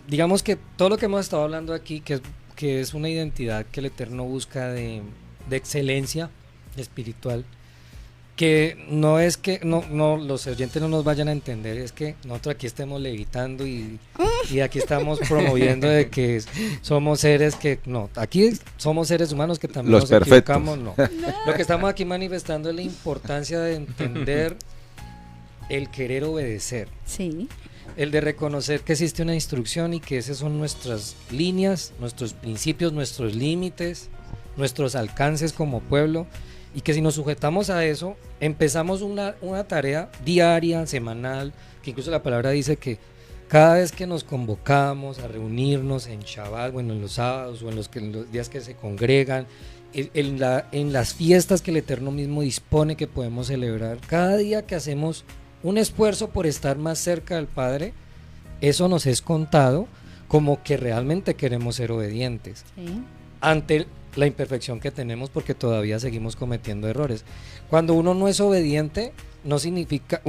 digamos que todo lo que hemos estado hablando aquí, que es una identidad que el Eterno busca de excelencia espiritual, que no es que no los oyentes no nos vayan a entender, es que nosotros aquí estemos levitando y aquí estamos promoviendo de que somos seres que no, aquí somos seres humanos que también los nos perfectos. equivocamos, no. Lo que estamos aquí manifestando es la importancia de entender el querer obedecer. Sí. El de reconocer que existe una instrucción y que esas son nuestras líneas, nuestros principios, nuestros límites, nuestros alcances como pueblo, y que si nos sujetamos a eso, empezamos una tarea diaria, semanal, que incluso la palabra dice que cada vez que nos convocamos a reunirnos en Shabbat, bueno, en los sábados o en los días que se congregan, en las fiestas que el Eterno mismo dispone que podemos celebrar, cada día que hacemos un esfuerzo por estar más cerca del Padre, eso nos es contado como que realmente queremos ser obedientes, sí, ante la imperfección que tenemos, porque todavía seguimos cometiendo errores. Cuando uno es obediente no significa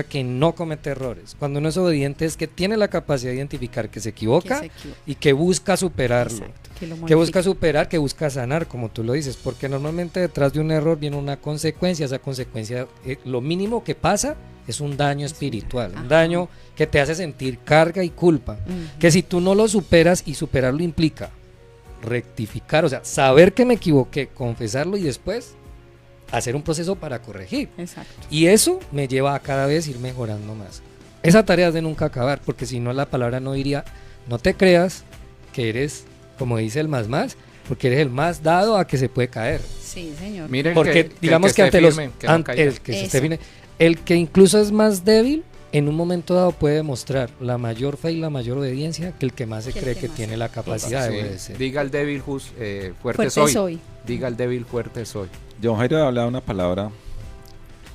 que no comete errores. Cuando uno es obediente es que tiene la capacidad de identificar que se equivoca y que busca superarlo. Exacto, que busca superar, que busca sanar, como tú lo dices, porque normalmente detrás de un error viene una consecuencia. Esa consecuencia, lo mínimo que pasa es un daño espiritual, un daño que te hace sentir carga y culpa, que si tú no lo superas, y superarlo implica rectificar, o sea, saber que me equivoqué, confesarlo y después hacer un proceso para corregir. Exacto. Y eso me lleva a cada vez ir mejorando más. Esa tarea es de nunca acabar, porque si no la palabra no diría, no te creas que eres, como dice el más, porque eres el más dado a que se puede caer. Sí, señor. Miren, porque digamos que ante el que incluso es más débil, en un momento dado puede demostrar la mayor fe y la mayor obediencia que el que más se cree que tiene la capacidad de obedecer. Diga al débil, fuerte soy. Diga al débil, fuerte soy. John Jairo hablaba una palabra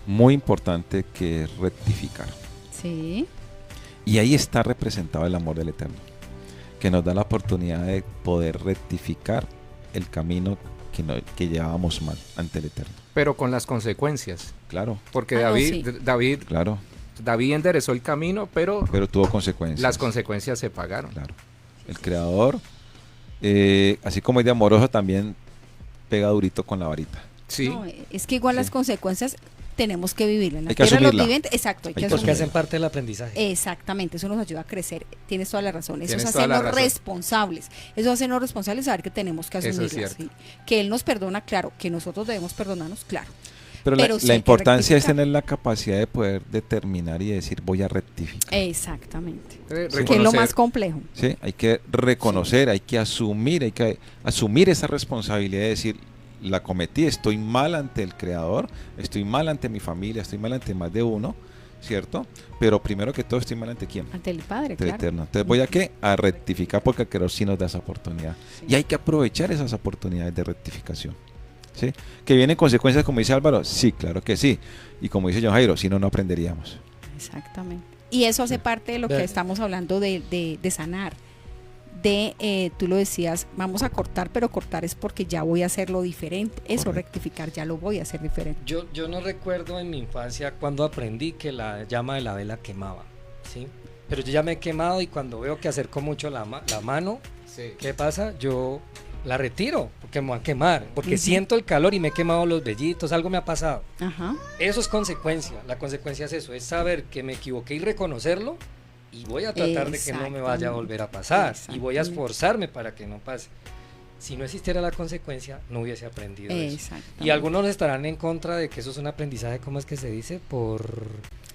muy importante, que es rectificar. Sí. Y ahí está representado el amor del Eterno, que nos da la oportunidad de poder rectificar el camino que llevábamos mal ante el Eterno. Pero con las consecuencias. Claro. Porque David claro. David enderezó el camino, pero tuvo consecuencias. Las consecuencias se pagaron. Claro. El Creador, así como es de amoroso, también pega durito con la varita. Sí. No, es que igual las consecuencias tenemos que vivirlas. Hay que asumirla. Exacto, hay que asumirla. Porque hacen parte del aprendizaje. Exactamente, eso nos ayuda a crecer. Tienes toda la razón. Eso es hacernos responsables. Eso es hacernos responsables, saber que tenemos que asumirlas. ¿Sí? Que Él nos perdona, claro. Que nosotros debemos perdonarnos, claro. Pero la importancia es tener la capacidad de poder determinar y decir, voy a rectificar. Exactamente. Que es lo más complejo. Sí, hay que reconocer, hay que asumir esa responsabilidad de decir, la cometí, estoy mal ante el Creador, estoy mal ante mi familia, estoy mal ante más de uno, ¿cierto? Pero primero que todo estoy mal ante ¿quién? Ante el Padre, ante el Eterno. Entonces voy a rectificar, porque el Creador sí nos da esa oportunidad. Sí. Y hay que aprovechar esas oportunidades de rectificación. ¿Sí? ¿Que vienen consecuencias, como dice Álvaro? Sí, claro que sí. Y como dice John Jairo, si no, no aprenderíamos. Exactamente. Y eso hace parte de lo que estamos hablando de sanar. Tú lo decías, vamos a cortar, pero cortar es porque ya voy a hacerlo diferente. Eso, correcto. Rectificar, ya lo voy a hacer diferente. Yo no recuerdo en mi infancia cuando aprendí que la llama de la vela quemaba, ¿sí? pero yo ya me he quemado y cuando veo que acerco mucho la mano, ¿qué pasa? Yo la retiro porque me van a quemar, porque siento el calor y me he quemado los vellitos, algo me ha pasado. Ajá. Eso es consecuencia, la consecuencia es eso, es saber que me equivoqué y reconocerlo, y voy a tratar de que no me vaya a volver a pasar, y voy a esforzarme para que no pase. Si no existiera la consecuencia, no hubiese aprendido eso. Y algunos estarán en contra de que eso es un aprendizaje, ¿cómo es que se dice? Por...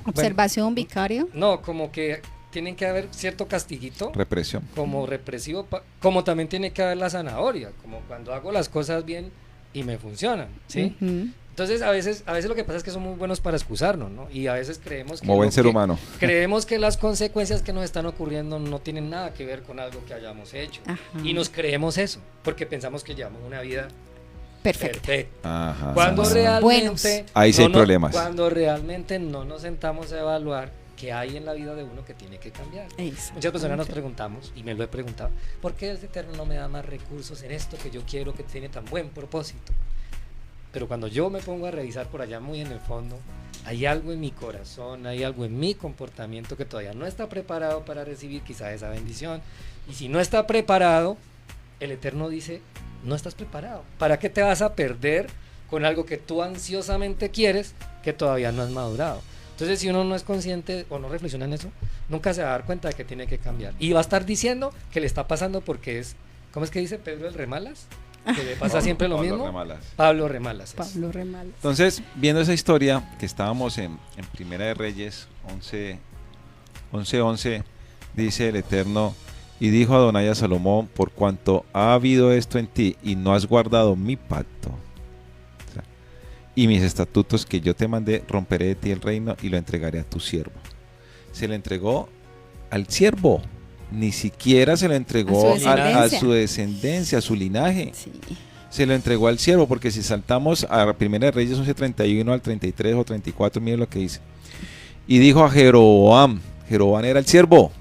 Observación, vicario. No, como que tienen que haber cierto castiguito. Represión. Como represivo, como también tiene que haber la zanahoria, como cuando hago las cosas bien y me funcionan, ¿sí? Entonces a veces lo que pasa es que somos muy buenos para excusarnos, ¿no? Y a veces creemos que... Como buen ser humano. Creemos que las consecuencias que nos están ocurriendo no tienen nada que ver con algo que hayamos hecho. Ajá. Y nos creemos eso, porque pensamos que llevamos una vida perfecta. Ajá. Cuando realmente... Ahí sí hay problemas. Cuando realmente no nos sentamos a evaluar qué hay en la vida de uno que tiene que cambiar. Muchas personas nos preguntamos, y me lo he preguntado, ¿por qué el Eterno no me da más recursos en esto que yo quiero, que tiene tan buen propósito? Pero cuando yo me pongo a revisar por allá muy en el fondo, hay algo en mi corazón, hay algo en mi comportamiento que todavía no está preparado para recibir quizá esa bendición. Y si no está preparado, el Eterno dice, no estás preparado. ¿Para qué te vas a perder con algo que tú ansiosamente quieres que todavía no has madurado? Entonces, si uno no es consciente o no reflexiona en eso, nunca se va a dar cuenta de que tiene que cambiar. Y va a estar diciendo que le está pasando porque es, ¿cómo es que dice Pedro el Remalas? Que le pasa siempre lo mismo. Pablo Remalas. Pablo Remalas. Entonces, viendo esa historia que estábamos en Primera de Reyes 11:11, dice el Eterno, y dijo Adonai a Salomón, por cuanto ha habido esto en ti y no has guardado mi pacto, o sea, y mis estatutos que yo te mandé, romperé de ti el reino y lo entregaré a tu siervo. Se le entregó al siervo. Ni siquiera se lo entregó a su descendencia, a su linaje. Sí. Se lo entregó al siervo, porque si saltamos a Primera de Reyes 11:31 al 33 o 34, miren lo que dice. Y dijo a Jeroboam era el siervo,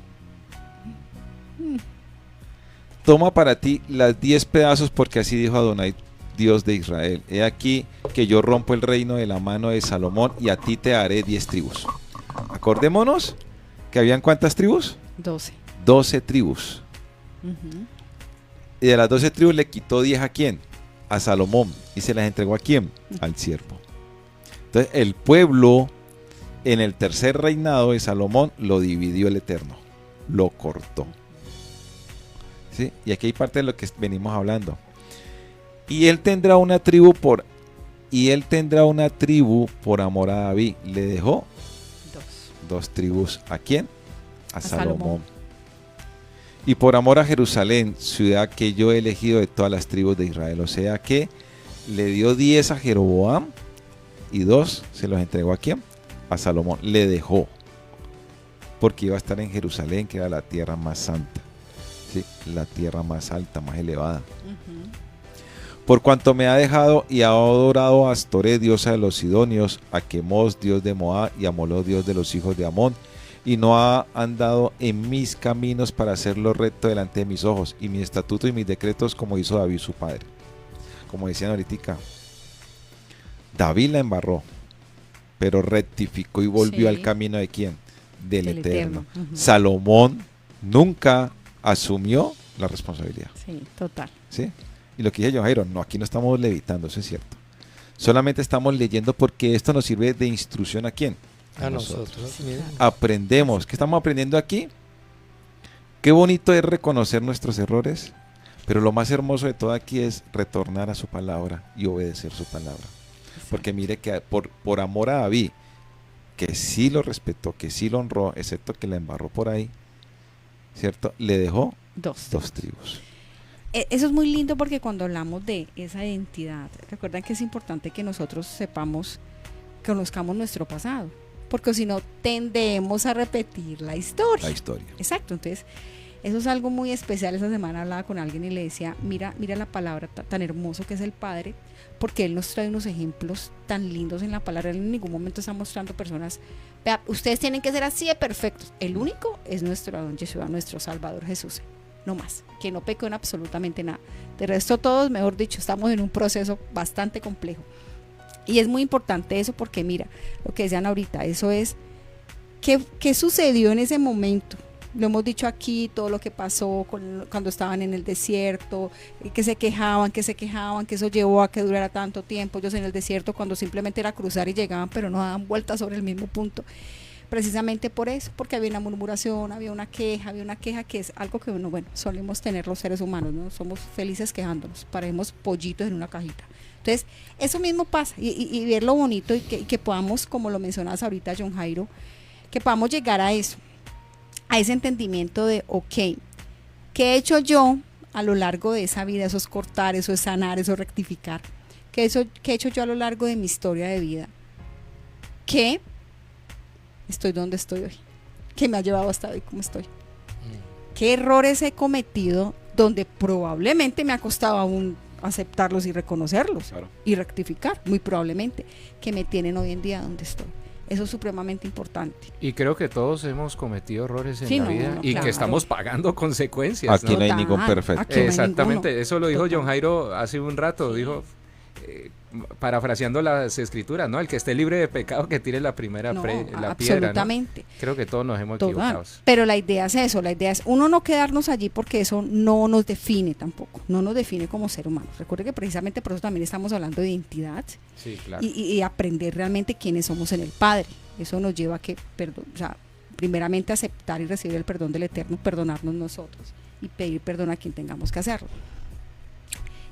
toma para ti las 10 pedazos, porque así dijo Adonai, Dios de Israel. He aquí que yo rompo el reino de la mano de Salomón y a ti te daré 10 tribus. Acordémonos que habían ¿cuántas tribus? 12 tribus. Y de las 12 tribus le quitó 10 ¿a quién? A Salomón. ¿Y se las entregó a quién? Al siervo. Entonces el pueblo en el tercer reinado de Salomón lo dividió el Eterno, lo cortó. ¿Sí? Y aquí hay parte de lo que venimos hablando. Y él tendrá una tribu por amor a David. Le dejó 2 tribus. ¿A quién? A Salomón. Y por amor a Jerusalén, ciudad que yo he elegido de todas las tribus de Israel. O sea que le dio 10 a Jeroboam y 2 se los entregó ¿a quién? A Salomón. Le dejó, porque iba a estar en Jerusalén, que era la tierra más santa, ¿sí? La tierra más alta, más elevada. Por cuanto me ha dejado y ha adorado a Astoré, diosa de los sidonios, a Quemos, dios de Moab, y a Moló, dios de los hijos de Amón, y no ha andado en mis caminos para hacerlo recto delante de mis ojos, y mis estatutos y mis decretos como hizo David su padre. Como decían ahorita, David la embarró, pero rectificó y volvió al camino ¿de quién? Del Eterno. Salomón nunca asumió la responsabilidad. Sí, total. ¿Sí? Y lo que dije yo, Jairo, no, aquí no estamos levitando, eso es cierto. Solamente estamos leyendo porque esto nos sirve de instrucción ¿a quién? A nosotros. Aprendemos. ¿Qué estamos aprendiendo aquí? Qué bonito es reconocer nuestros errores, pero lo más hermoso de todo aquí es retornar a su palabra y obedecer su palabra. Exacto. Porque mire que por amor a David, que sí lo respetó, que sí lo honró, excepto que la embarró por ahí, ¿cierto? Le dejó 2 tribus. Eso es muy lindo, porque cuando hablamos de esa identidad, recuerdan que es importante que nosotros conozcamos nuestro pasado, porque si no tendemos a repetir la historia. Exacto. Entonces eso es algo muy especial. Esa semana hablaba con alguien y le decía, mira la palabra tan hermoso que es el Padre, porque Él nos trae unos ejemplos tan lindos en la palabra. Él en ningún momento está mostrando personas, vea, ustedes tienen que ser así de perfectos. El único es nuestro Adón Yeshua, nuestro Salvador Jesús, no más, que no pecó en absolutamente nada. De resto todos, mejor dicho, estamos en un proceso bastante complejo. Y es muy importante eso, porque mira, lo que decían ahorita, eso es ¿Qué sucedió en ese momento? Lo hemos dicho aquí, todo lo que pasó cuando estaban en el desierto, que se quejaban, que eso llevó a que durara tanto tiempo. Ellos en el desierto cuando simplemente era cruzar y llegaban, pero no daban vueltas sobre el mismo punto. Precisamente por eso, porque había una murmuración, había una queja que es algo que bueno, solemos tener los seres humanos, ¿no? Somos felices quejándonos, parecemos pollitos en una cajita. Entonces, eso mismo pasa, y ver lo bonito y que podamos, como lo mencionabas ahorita, John Jairo, que podamos llegar a eso, a ese entendimiento de, ok, ¿qué he hecho yo a lo largo de esa vida? Eso es cortar, eso es sanar, eso es rectificar. ¿Qué he hecho yo a lo largo de mi historia de vida? ¿Qué estoy donde estoy hoy? ¿Qué me ha llevado hasta hoy como estoy? ¿Qué errores he cometido donde probablemente me ha costado aún aceptarlos y reconocerlos? Claro. Y rectificar, muy probablemente, que me tienen hoy en día donde estoy. Eso es supremamente importante. Y creo que todos hemos cometido errores en la vida y claro, que estamos pagando consecuencias. Aquí no hay ningún perfecto. No exactamente, eso lo dijo John Jairo hace un rato, dijo, parafraseando las escrituras, ¿no? El que esté libre de pecado que tire la primera piedra. Absolutamente. ¿No? Creo que todos nos hemos equivocado. Pero la idea es eso, la idea es uno no quedarnos allí porque eso no nos define tampoco, no nos define como ser humanos. Recuerde que precisamente por eso también estamos hablando de identidad, sí, claro. y aprender realmente quiénes somos en el Padre. Eso nos lleva a que, primeramente aceptar y recibir el perdón del Eterno, perdonarnos nosotros y pedir perdón a quien tengamos que hacerlo.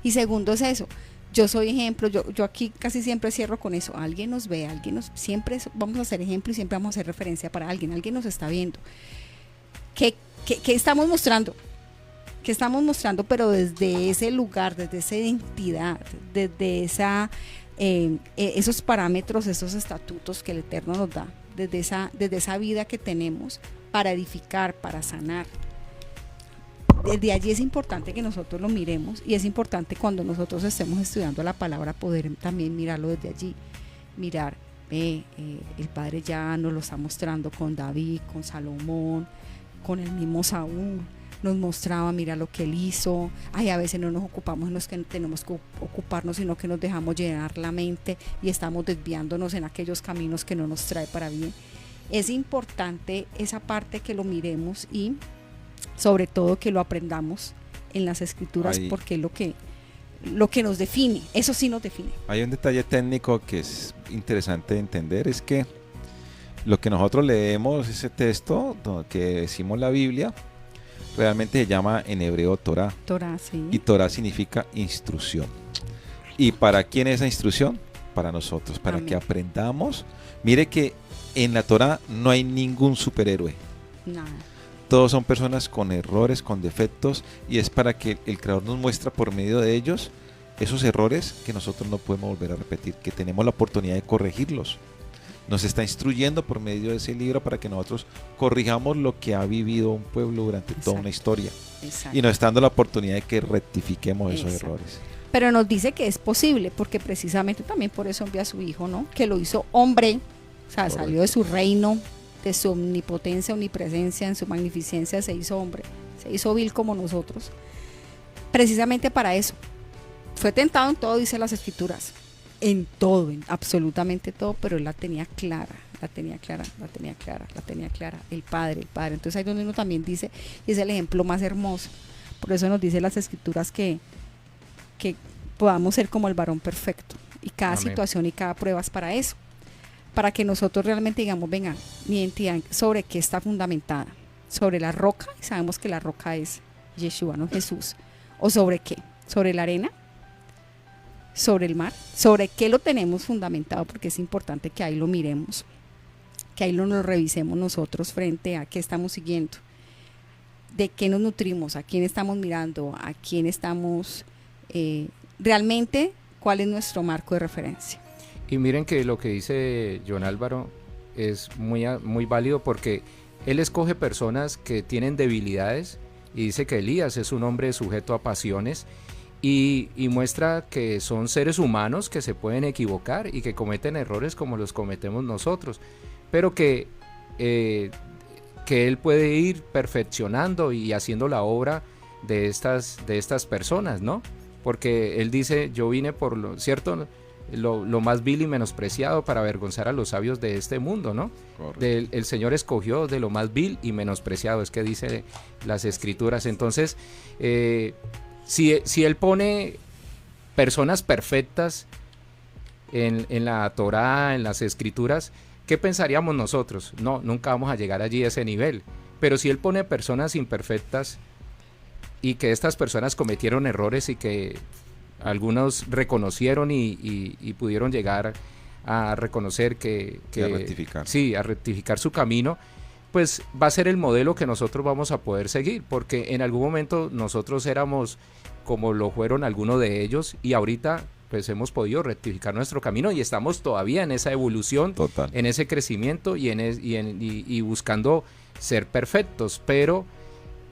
Y segundo es eso. Yo soy ejemplo, yo aquí casi siempre cierro con eso. Alguien nos ve, siempre vamos a ser ejemplo y siempre vamos a hacer referencia para alguien nos está viendo. ¿Qué estamos mostrando? ¿Qué estamos mostrando? Pero desde ese lugar, desde esa identidad, desde esos parámetros, esos estatutos que el Eterno nos da, desde esa vida que tenemos para edificar, para sanar. Desde allí es importante que nosotros lo miremos, y es importante cuando nosotros estemos estudiando la palabra poder también mirarlo desde allí, mirar, el Padre ya nos lo está mostrando con David, con Salomón, con el mismo Saúl, nos mostraba, mira lo que él hizo. A veces no nos ocupamos en los que tenemos que ocuparnos, sino que nos dejamos llenar la mente y estamos desviándonos en aquellos caminos que no nos trae para bien. Es importante esa parte que lo miremos y sobre todo que lo aprendamos en las escrituras, porque es lo que nos define, eso sí nos define. Hay un detalle técnico que es interesante de entender, es que lo que nosotros leemos, ese texto que decimos la Biblia, realmente se llama en hebreo Torah. Torah, sí. Y Torah significa instrucción. ¿Y para quién es esa instrucción? Para nosotros, para Amén. Que aprendamos. Mire que en la Torah no hay ningún superhéroe. Nada. Todos son personas con errores, con defectos, y es para que el Creador nos muestra por medio de ellos esos errores que nosotros no podemos volver a repetir, que tenemos la oportunidad de corregirlos. Nos está instruyendo por medio de ese libro para que nosotros corrijamos lo que ha vivido un pueblo durante toda una historia. Exacto. Y nos está dando la oportunidad de que rectifiquemos esos errores. Pero nos dice que es posible, porque precisamente también por eso envía a su hijo, ¿no? Que lo hizo hombre, o sea, correcto. Salió de su reino, de su omnipotencia, omnipresencia, en su magnificencia se hizo hombre, se hizo vil como nosotros, precisamente para eso. Fue tentado en todo, dice las escrituras, en todo, en absolutamente todo, pero él la tenía clara, el Padre. Entonces ahí donde uno también dice, y es el ejemplo más hermoso, por eso nos dice las escrituras que podamos ser como el varón perfecto, y cada Amén. Situación y cada prueba es para eso, para que nosotros realmente digamos, venga, mi identidad sobre qué está fundamentada, sobre la roca, y sabemos que la roca es Yeshua, no Jesús, o sobre qué, sobre la arena, sobre el mar, sobre qué lo tenemos fundamentado, porque es importante que ahí lo miremos, que ahí lo revisemos nosotros frente a qué estamos siguiendo, de qué nos nutrimos, a quién estamos mirando, a quién estamos, realmente cuál es nuestro marco de referencia. Y miren que lo que dice John Álvaro es muy válido, porque él escoge personas que tienen debilidades, y dice que Elías es un hombre sujeto a pasiones, y muestra que son seres humanos que se pueden equivocar y que cometen errores como los cometemos nosotros, pero que él puede ir perfeccionando y haciendo la obra de estas personas, ¿no? Porque él dice, yo vine por lo cierto. lo más vil y menospreciado para avergonzar a los sabios de este mundo, ¿no? El Señor escogió de lo más vil y menospreciado, es que dice las Escrituras. Entonces, si Él pone personas perfectas en la Torá, en las Escrituras, ¿qué pensaríamos nosotros? No, nunca vamos a llegar allí a ese nivel. Pero si Él pone personas imperfectas y que estas personas cometieron errores y que algunos reconocieron y pudieron llegar a reconocer a rectificar. Sí, a rectificar su camino, pues va a ser el modelo que nosotros vamos a poder seguir, porque en algún momento nosotros éramos como lo fueron algunos de ellos y ahorita pues hemos podido rectificar nuestro camino y estamos todavía en esa evolución, Total. en ese crecimiento y buscando ser perfectos, pero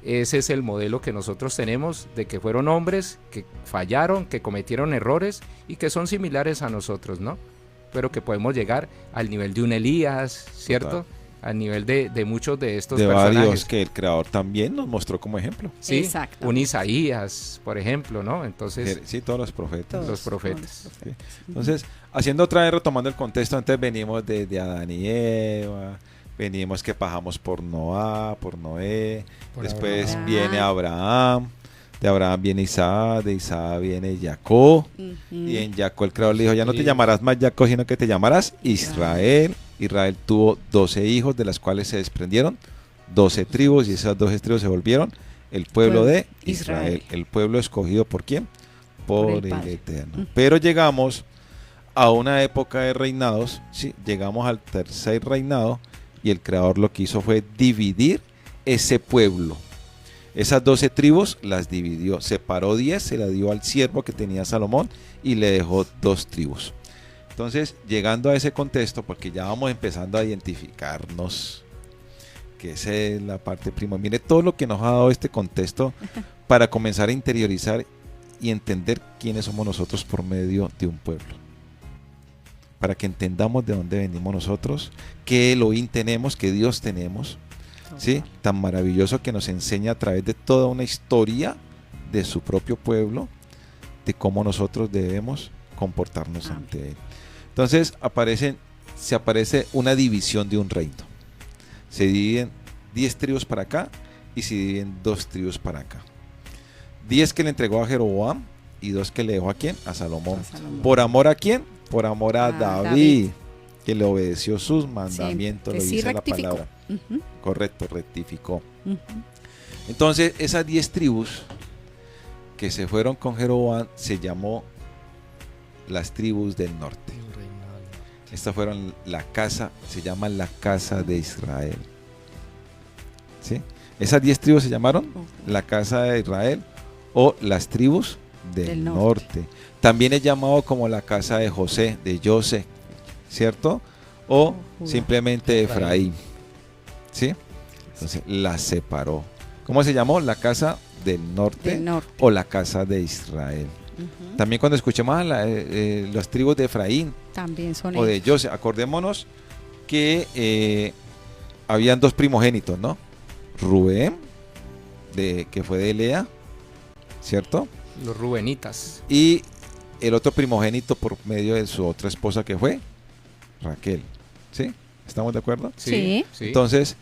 ese es el modelo que nosotros tenemos de que fueron hombres que fallaron, que cometieron errores y que son similares a nosotros, ¿no? Pero que podemos llegar al nivel de un Elías, ¿cierto? Total. Al nivel de muchos de estos De personajes. varios que el Creador también nos mostró como ejemplo. Sí, Exactamente. un Isaías, por ejemplo, ¿no? Entonces, Sí, todos los profetas. los profetas. Sí. Entonces, haciendo otra vez, retomando el contexto, antes venimos de Adán y Eva, venimos que pasamos por Noé, Por después Abraham. viene Abraham, de Abraham viene Isaac, de Isaac viene Jacob, y en Jacob el Creador le dijo, ya no te Sí. llamarás más Jacob, sino que te llamarás Israel. Israel tuvo 12 hijos, de las cuales se desprendieron 12 tribus, y esas 12 tribus se volvieron el pueblo de Israel. El pueblo escogido ¿por quién? Por el Padre. Eterno. Pero llegamos a una época de reinados, ¿sí? Llegamos al tercer reinado, y el Creador lo que hizo fue dividir ese pueblo. Esas 12 tribus las dividió, separó 10, se la dio al siervo que tenía Salomón y le dejó 2 tribus. Entonces, llegando a ese contexto, porque ya vamos empezando a identificarnos, que esa es la parte prima. Mire todo lo que nos ha dado este contexto para comenzar a interiorizar y entender quiénes somos nosotros por medio de un pueblo. Para que entendamos de dónde venimos nosotros, qué Elohim tenemos, qué Dios tenemos, ¿sí? Tan maravilloso que nos enseña a través de toda una historia de su propio pueblo, de cómo nosotros debemos comportarnos ante Él. Entonces se aparece una división de un reino. Se dividen 10 tribus para acá y se dividen 2 tribus para acá. 10 que le entregó a Jeroboam y 2 que le dejó a quién? A Salomón. ¿Por amor a quién? Por amor a David, que le obedeció sus mandamientos, Sí, lo que sí dice la rectificó. palabra. Ujú, Correcto, rectificó. ujú. Entonces, esas 10 tribus que se fueron con Jeroboam se llamó las tribus del norte. Estas fueron la casa, se llama la casa de Israel. ¿Sí? Esas 10 tribus se llamaron la casa de Israel o las tribus del norte. También es llamado como la casa de José, de José, ¿cierto? O Judá. simplemente Efraín. ¿Sí? Entonces las separó. ¿Cómo se llamó? La casa del norte, Del norte. o la casa de Israel. Ujú. También cuando escuchemos a las tribus de Efraín También son o de ellos. José, acordémonos que habían 2 primogénitos, ¿no? Rubén, que fue de Lea, ¿cierto? Los rubenitas. Y el otro primogénito por medio de su otra esposa, que fue Raquel. ¿Sí? ¿Estamos de acuerdo? Sí. Entonces,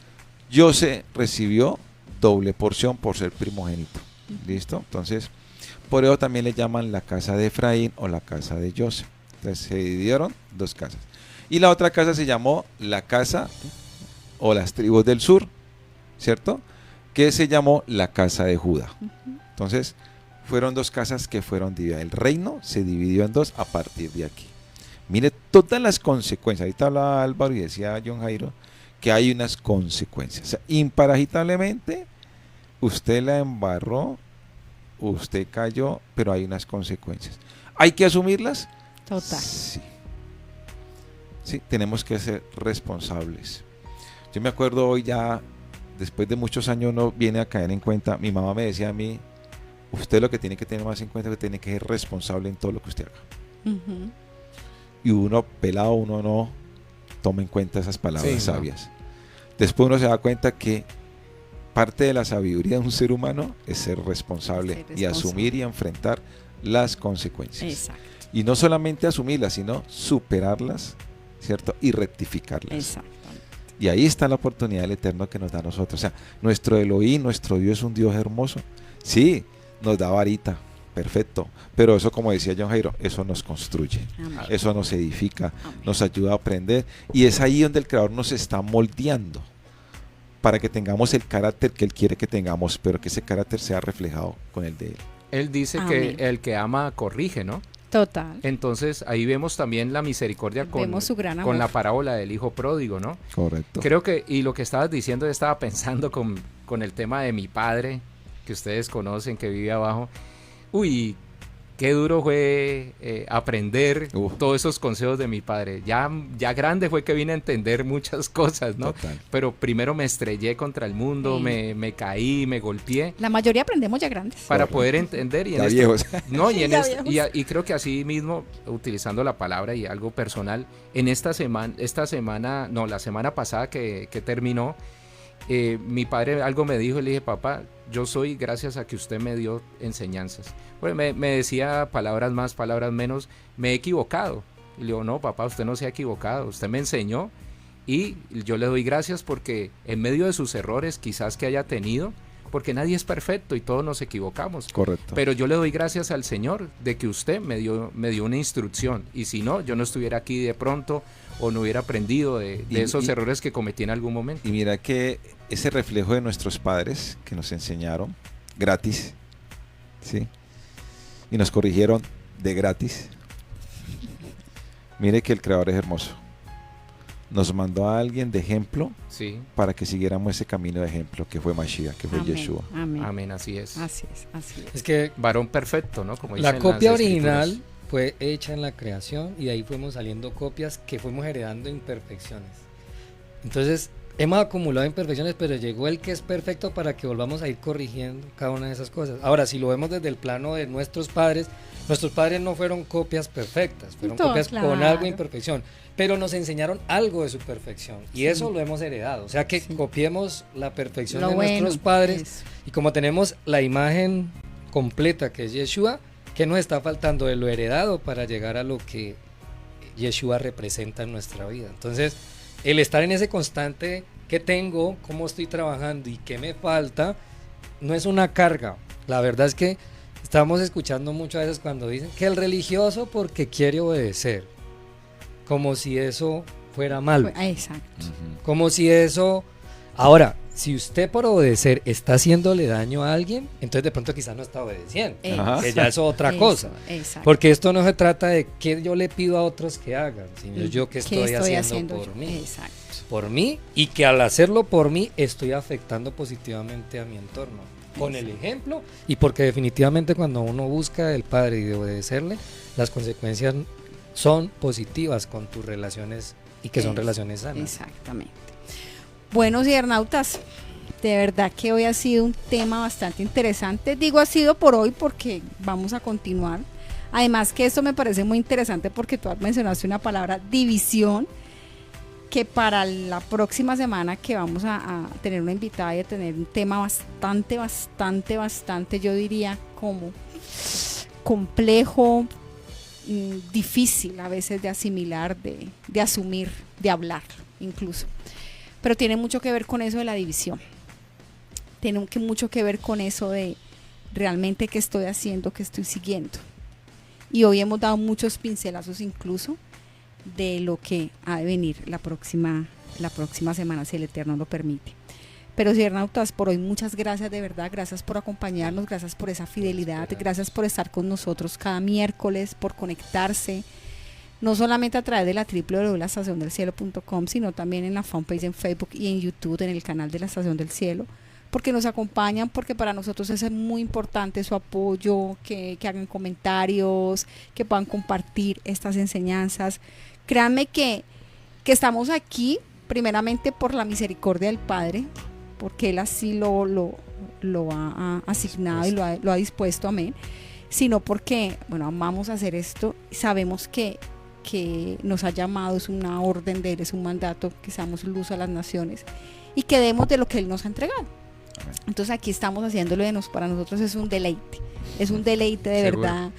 José recibió doble porción por ser primogénito. ¿Listo? Entonces, por eso también le llaman la casa de Efraín o la casa de José. Entonces, se dividieron 2 casas. Y la otra casa se llamó la casa o las tribus del sur, ¿cierto? Que se llamó la casa de Judá. Entonces, fueron 2 casas que fueron divididas. El reino se dividió en 2 a partir de aquí. Mire todas las consecuencias. Ahorita hablaba Álvaro y decía John Jairo que hay unas consecuencias. O sea, imparagitablemente, usted la embarró, usted cayó, pero hay unas consecuencias. ¿Hay que asumirlas? Total. Sí. Sí, tenemos que ser responsables. Yo me acuerdo hoy ya, después de muchos años, no viene a caer en cuenta. Mi mamá me decía a mí, usted lo que tiene que tener más en cuenta es que tiene que ser responsable en todo lo que usted haga. Ujú. Y uno pelado, uno no toma en cuenta esas palabras Sí, no. sabias. Después uno se da cuenta que parte de la sabiduría de un ser humano es ser responsable, Ser y responsable. asumir y enfrentar las consecuencias. Exacto. Y no solamente asumirlas, sino superarlas, ¿cierto? Y rectificarlas. Exactamente. Y ahí está la oportunidad del Eterno que nos da a nosotros. O sea, nuestro Elohim, nuestro Dios es un Dios hermoso. Sí, nos da varita, perfecto. Pero eso, como decía John Jairo, eso nos construye. Amén. Eso nos edifica, Amén. nos ayuda a aprender. Y es ahí donde el Creador nos está moldeando para que tengamos el carácter que Él quiere que tengamos, pero que ese carácter sea reflejado con el de Él. Él dice Amén. que el que ama corrige, ¿no? Total. Entonces ahí vemos también la misericordia Vemos su gran con amor. la parábola del hijo pródigo, ¿no? Correcto. Creo que, y lo que estabas diciendo, yo estaba pensando con el tema de mi padre, que ustedes conocen, que vive abajo. Uy, qué duro fue aprender todos esos consejos de mi padre. Ya grande fue que vine a entender muchas cosas, ¿no? Total. Pero primero me estrellé contra el mundo, Sí. me caí, me golpeé La mayoría aprendemos ya grandes. para Correcto. poder entender. Y en Ya este- viejos. No, y, Sí, en ya este- viejos. y creo que así mismo, utilizando la palabra y algo personal, en la semana pasada que terminó, mi padre algo me dijo y le dije, papá, yo soy gracias a que usted me dio enseñanzas. Bueno, me decía palabras más, palabras menos, me he equivocado. Y le digo, no, papá, usted no se ha equivocado, usted me enseñó y yo le doy gracias porque en medio de sus errores quizás que haya tenido, porque nadie es perfecto y todos nos equivocamos. Correcto. Pero yo le doy gracias al Señor de que usted me dio una instrucción. Y si no, yo no estuviera aquí de pronto o no hubiera aprendido de esos errores que cometí en algún momento. Y mira que ese reflejo de nuestros padres que nos enseñaron gratis, ¿sí? Y nos corrigieron de gratis. Mire que el Creador es hermoso. Nos mandó a alguien de ejemplo Sí, para que siguiéramos ese camino de ejemplo que fue Mashiach, que fue Amén. Yeshua. Amén. amén, así es. Así es, así es. Es que Varón perfecto, ¿no? Como la dicen copia las original escrituras. fue hecha en la creación y de ahí fuimos saliendo copias que fuimos heredando imperfecciones. Entonces hemos acumulado imperfecciones, pero llegó el que es perfecto para que volvamos a ir corrigiendo cada una de esas cosas. Ahora, si lo vemos desde el plano de nuestros padres no fueron copias perfectas, fueron Todo, copias con claro. algo de imperfección, pero nos enseñaron algo de su perfección y Sí. eso lo hemos heredado. O sea que Sí. copiemos la perfección Lo de bueno, nuestros padres. eso. Y como tenemos la imagen completa que es Yeshua, ¿qué nos está faltando de lo heredado para llegar a lo que Yeshua representa en nuestra vida? Entonces, el estar en ese constante que tengo, cómo estoy trabajando y qué me falta, no es una carga. La verdad es que estamos escuchando muchas veces cuando dicen que el religioso porque quiere obedecer, como si eso fuera malo. Exacto. Ujú. Como si eso... Ahora, si usted por obedecer está haciéndole daño a alguien, entonces de pronto quizás no está obedeciendo. Ajá. Que ya es otra Eso, cosa. Exacto. Porque esto no se trata de qué yo le pido a otros que hagan, sino yo qué ¿Qué estoy haciendo yo? por mí. Exacto. Por mí, y que al hacerlo por mí estoy afectando positivamente a mi entorno. Con el ejemplo, y porque definitivamente cuando uno busca del Padre y de obedecerle, las consecuencias son positivas con tus relaciones y que son Eso, relaciones sanas. Exactamente. Bueno, cibernautas, de verdad que hoy ha sido un tema bastante interesante. Digo ha sido por hoy porque vamos a continuar. Además que esto me parece muy interesante porque tú mencionaste una palabra, división, que para la próxima semana que vamos a tener una invitada y a tener un tema bastante, yo diría como complejo, difícil a veces de asimilar, de asumir, de hablar incluso. Pero tiene mucho que ver con eso de la división. Tiene mucho que ver con eso de realmente qué estoy haciendo, qué estoy siguiendo. Y hoy hemos dado muchos pincelazos incluso de lo que ha de venir la próxima semana, si el Eterno lo permite. Pero cibernautas, por hoy muchas gracias de verdad, gracias por acompañarnos, gracias por esa fidelidad, gracias por estar con nosotros cada miércoles, por conectarse, no solamente a través de la www.laestaciondelcielo.com, sino también en la fanpage en Facebook y en YouTube, en el canal de la Estación del Cielo, porque nos acompañan, porque para nosotros es muy importante su apoyo, que hagan comentarios, que puedan compartir estas enseñanzas. Créanme que estamos aquí primeramente por la misericordia del Padre, porque Él así lo ha asignado y lo ha dispuesto, amén, sino porque, bueno, amamos hacer esto, sabemos que nos ha llamado, es una orden de Él, es un mandato, que seamos luz a las naciones y que demos de lo que Él nos ha entregado. Entonces aquí estamos haciéndolo para nosotros es un deleite de Seguro. verdad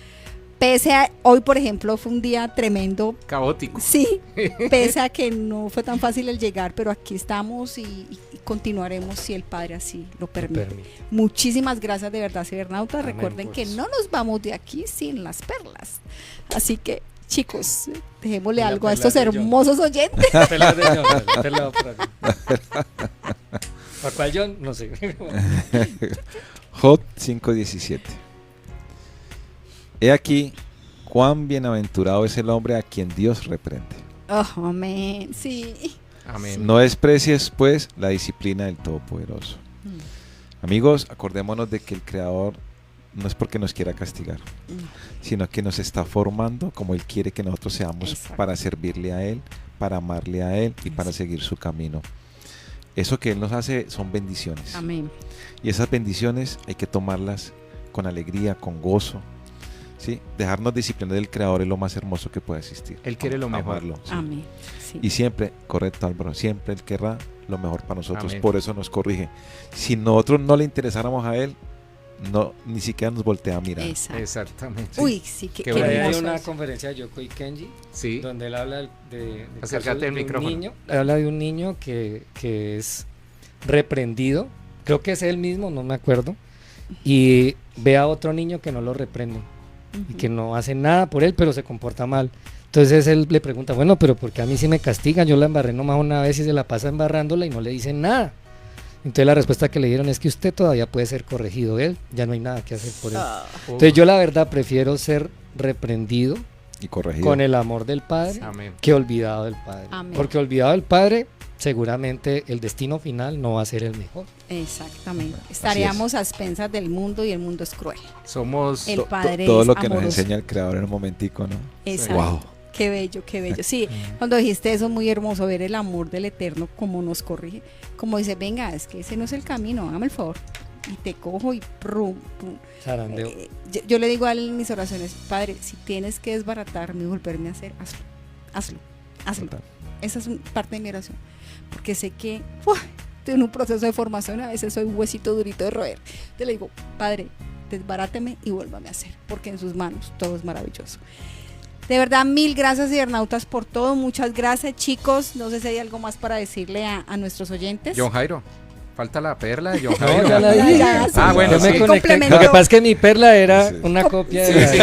pese a, hoy por ejemplo fue un día tremendo, Caótico. sí, pese a que no fue tan fácil el llegar, pero aquí estamos y continuaremos si el Padre así lo permite. Muchísimas gracias de verdad, cibernautas. Amén, Recuerden que pues. no nos vamos de aquí sin las perlas. Así que, chicos, dejémosle La algo a perla estos de John. hermosos oyentes. Perla de John, perla para mí. ¿Para cuál John? No sé. Job 5:17. He aquí cuán bienaventurado es el hombre a quien Dios reprende. Oh, amén, sí. Amén. No desprecies pues la disciplina del Todopoderoso. Amigos, acordémonos de que el Creador no es porque nos quiera castigar, sino que nos está formando como Él quiere que nosotros seamos. Exacto. Para servirle a Él, para amarle a Él y para seguir su camino. Eso que Él nos hace son bendiciones. Amén. Y esas bendiciones hay que tomarlas con alegría, con gozo. ¿Sí? Dejarnos disciplinar del Creador es lo más hermoso que puede existir. Él quiere lo mejor. Amarlo, sí. Amén. Sí. Y siempre, correcto Álvaro, siempre Él querrá lo mejor para nosotros. Amén. Por eso nos corrige. Si nosotros no le interesáramos a Él, no, ni siquiera nos voltea a mirar. Exacto. Exactamente. Uy, sí, Qué qué bueno. Hay hermoso una eso. conferencia de Yoko y Kenji Sí. donde él habla de Acércate casos al de un micrófono. niño, habla de un niño que es reprendido, creo que es él mismo, no me acuerdo, y ve a otro niño que no lo reprende y que no hace nada por él, pero se comporta mal. Entonces él le pregunta, bueno, pero ¿por qué a mí sí me castigan? Yo la embarré nomás una vez y se la pasa embarrándola y no le dicen nada. Entonces la respuesta que le dieron es que usted todavía puede ser corregido, él ya no hay nada que hacer por él. Ah, Entonces yo la verdad prefiero ser reprendido Y corregido. con el amor del Padre Amén. que olvidado del Padre. Amén. Porque olvidado del Padre, seguramente el destino final no va a ser el mejor. exactamente. Estaríamos a expensas del mundo y el mundo es cruel. Somos El Padre todo es lo que amoroso. nos enseña el Creador en un momentico, ¿no? Exacto. Wow. Qué bello, qué bello. Sí, cuando dijiste eso, muy hermoso, ver el amor del Eterno como nos corrige, como dice, venga, es que ese no es el camino, hágame el favor. Y te cojo y prum, prum. Zarandeo. Yo le digo a él en mis oraciones, Padre, si tienes que desbaratarme y volverme a hacer, hazlo, hazlo, hazlo. Total. Esa es parte de mi oración, porque sé que estoy en un proceso de formación, a veces soy un huesito durito de roer. Te le digo, Padre, desbaráteme y vuélvame a hacer, porque en sus manos todo es maravilloso. De verdad, mil gracias, cibernautas, por todo. Muchas gracias, chicos. No sé si hay algo más para decirle a nuestros oyentes. John Jairo. Falta la perla de John No, Jairo. ya la dije. Ya, sí. Ah, bueno, Yo me sí. conecté. Complemento. Lo que pasa es que mi perla era Sí. una copia Sí, de la sí.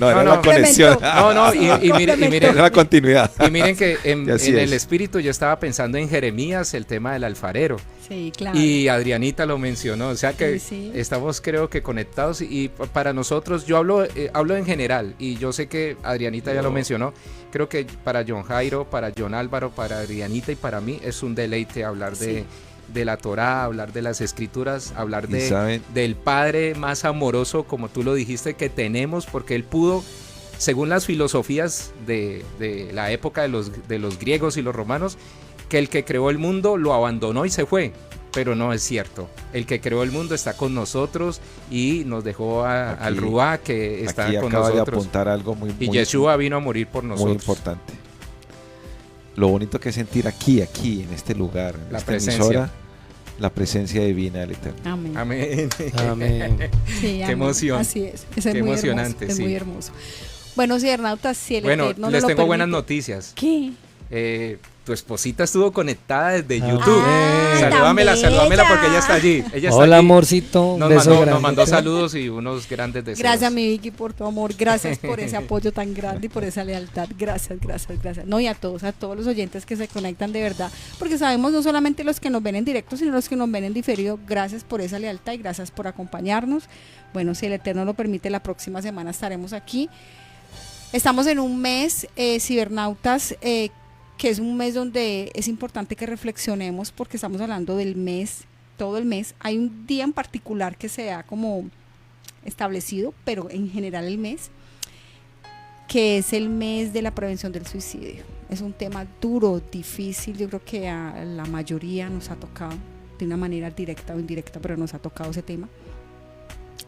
No, era No, la no. conexión. No, no, y miren, Era la continuidad. y miren que en Y así el es. espíritu yo estaba pensando en Jeremías, el tema del alfarero. Sí, claro. Y Adrianita lo mencionó, o sea que Sí, sí. estamos creo que conectados y para nosotros, yo hablo en general y yo sé que Adrianita ya lo mencionó, creo que para John Jairo, para John Álvaro, para Adrianita y para mí es un deleite hablar de la Torá, hablar de las escrituras, hablar Y saben, del Padre más amoroso, como tú lo dijiste, que tenemos, porque Él pudo, según las filosofías de la época de los griegos y los romanos, que el que creó el mundo lo abandonó y se fue, pero no es cierto. El que creó el mundo está con nosotros y nos dejó al Aquí- Ruá, que está aquí con acaba de nosotros. apuntar algo muy, Y muy, Yeshua vino a morir por muy nosotros. importante. Lo bonito que es sentir aquí, en este lugar, en La esta presencia. emisora, la presencia divina del Eterno. Amén. Amén. Amén. Sí, amén. emoción. Así es. Eso Qué es muy emocionante, hermoso. Es sí. muy hermoso. Bueno, cibernautas, si el Bueno, Eterno les nos lo tengo buenas permite. noticias. ¿Qué? Tu esposita estuvo conectada desde Amén. YouTube. Ah, Salúdamela, tan salúdamela bella. porque ella está allí. Ella está Hola, allí. amorcito. Nos beso mandó, grande. nos mandó saludos y unos grandes deseos. Gracias, mi Vicky, por tu amor. Gracias por ese apoyo tan grande y por esa lealtad. Gracias, gracias, gracias. No, y a todos los oyentes que se conectan de verdad. Porque sabemos no solamente los que nos ven en directo, sino los que nos ven en diferido. Gracias por esa lealtad y gracias por acompañarnos. Bueno, si el Eterno lo permite, la próxima semana estaremos aquí. Estamos en un mes, cibernautas, que es un mes donde es importante que reflexionemos porque estamos hablando del mes, todo el mes. Hay un día en particular que se ha como establecido, pero en general el mes, que es el mes de la prevención del suicidio. Es un tema duro, difícil, yo creo que a la mayoría nos ha tocado, de una manera directa o indirecta, pero nos ha tocado ese tema.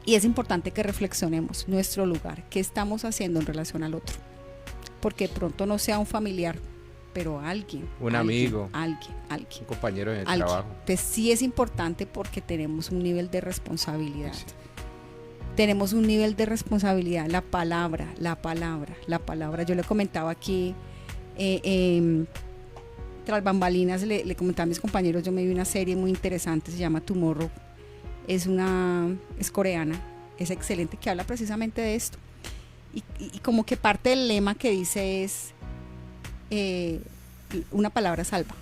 Y es importante que reflexionemos nuestro lugar, qué estamos haciendo en relación al otro, porque de pronto no sea un familiar, pero alguien, Un amigo. alguien. Un compañero de Alguien. trabajo. Entonces sí es importante porque tenemos un nivel de responsabilidad. tenemos un nivel de responsabilidad, la palabra. Yo le comentaba aquí, tras bambalinas, le comentaba a mis compañeros, yo me vi una serie muy interesante, se llama Tomorrow, es coreana, es excelente, que habla precisamente de esto. Y como que parte del lema que dice es, una palabra salva,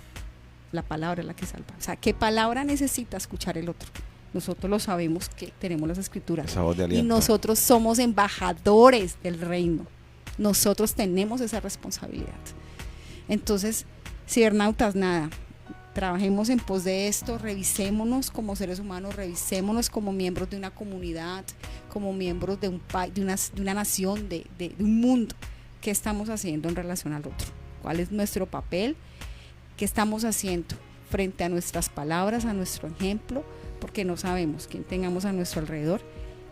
la palabra es la que salva. O sea, ¿qué palabra necesita escuchar el otro? Nosotros lo sabemos, que tenemos las escrituras Esa voz de aliento. y nosotros somos embajadores del reino, nosotros tenemos esa responsabilidad. Entonces, cibernautas, nada, trabajemos en pos de esto, revisémonos como seres humanos, revisémonos como miembros de una comunidad, como miembros de un país, de una nación, de un mundo. ¿Qué estamos haciendo en relación al otro? ¿Cuál es nuestro papel? ¿Qué estamos haciendo frente a nuestras palabras, a nuestro ejemplo? Porque no sabemos quién tengamos a nuestro alrededor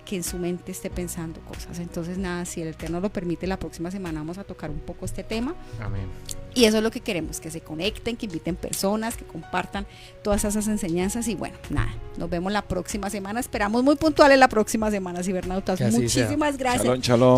que en su mente esté pensando cosas. Entonces nada, si el Eterno lo permite, la próxima semana vamos a tocar un poco este tema. Amén. Y eso es lo que queremos, que se conecten, que inviten personas, que compartan todas esas enseñanzas. Y bueno, nada, nos vemos la próxima semana. Esperamos muy puntuales la próxima semana, cibernautas. Que así Muchísimas sea. gracias. Shalom, shalom.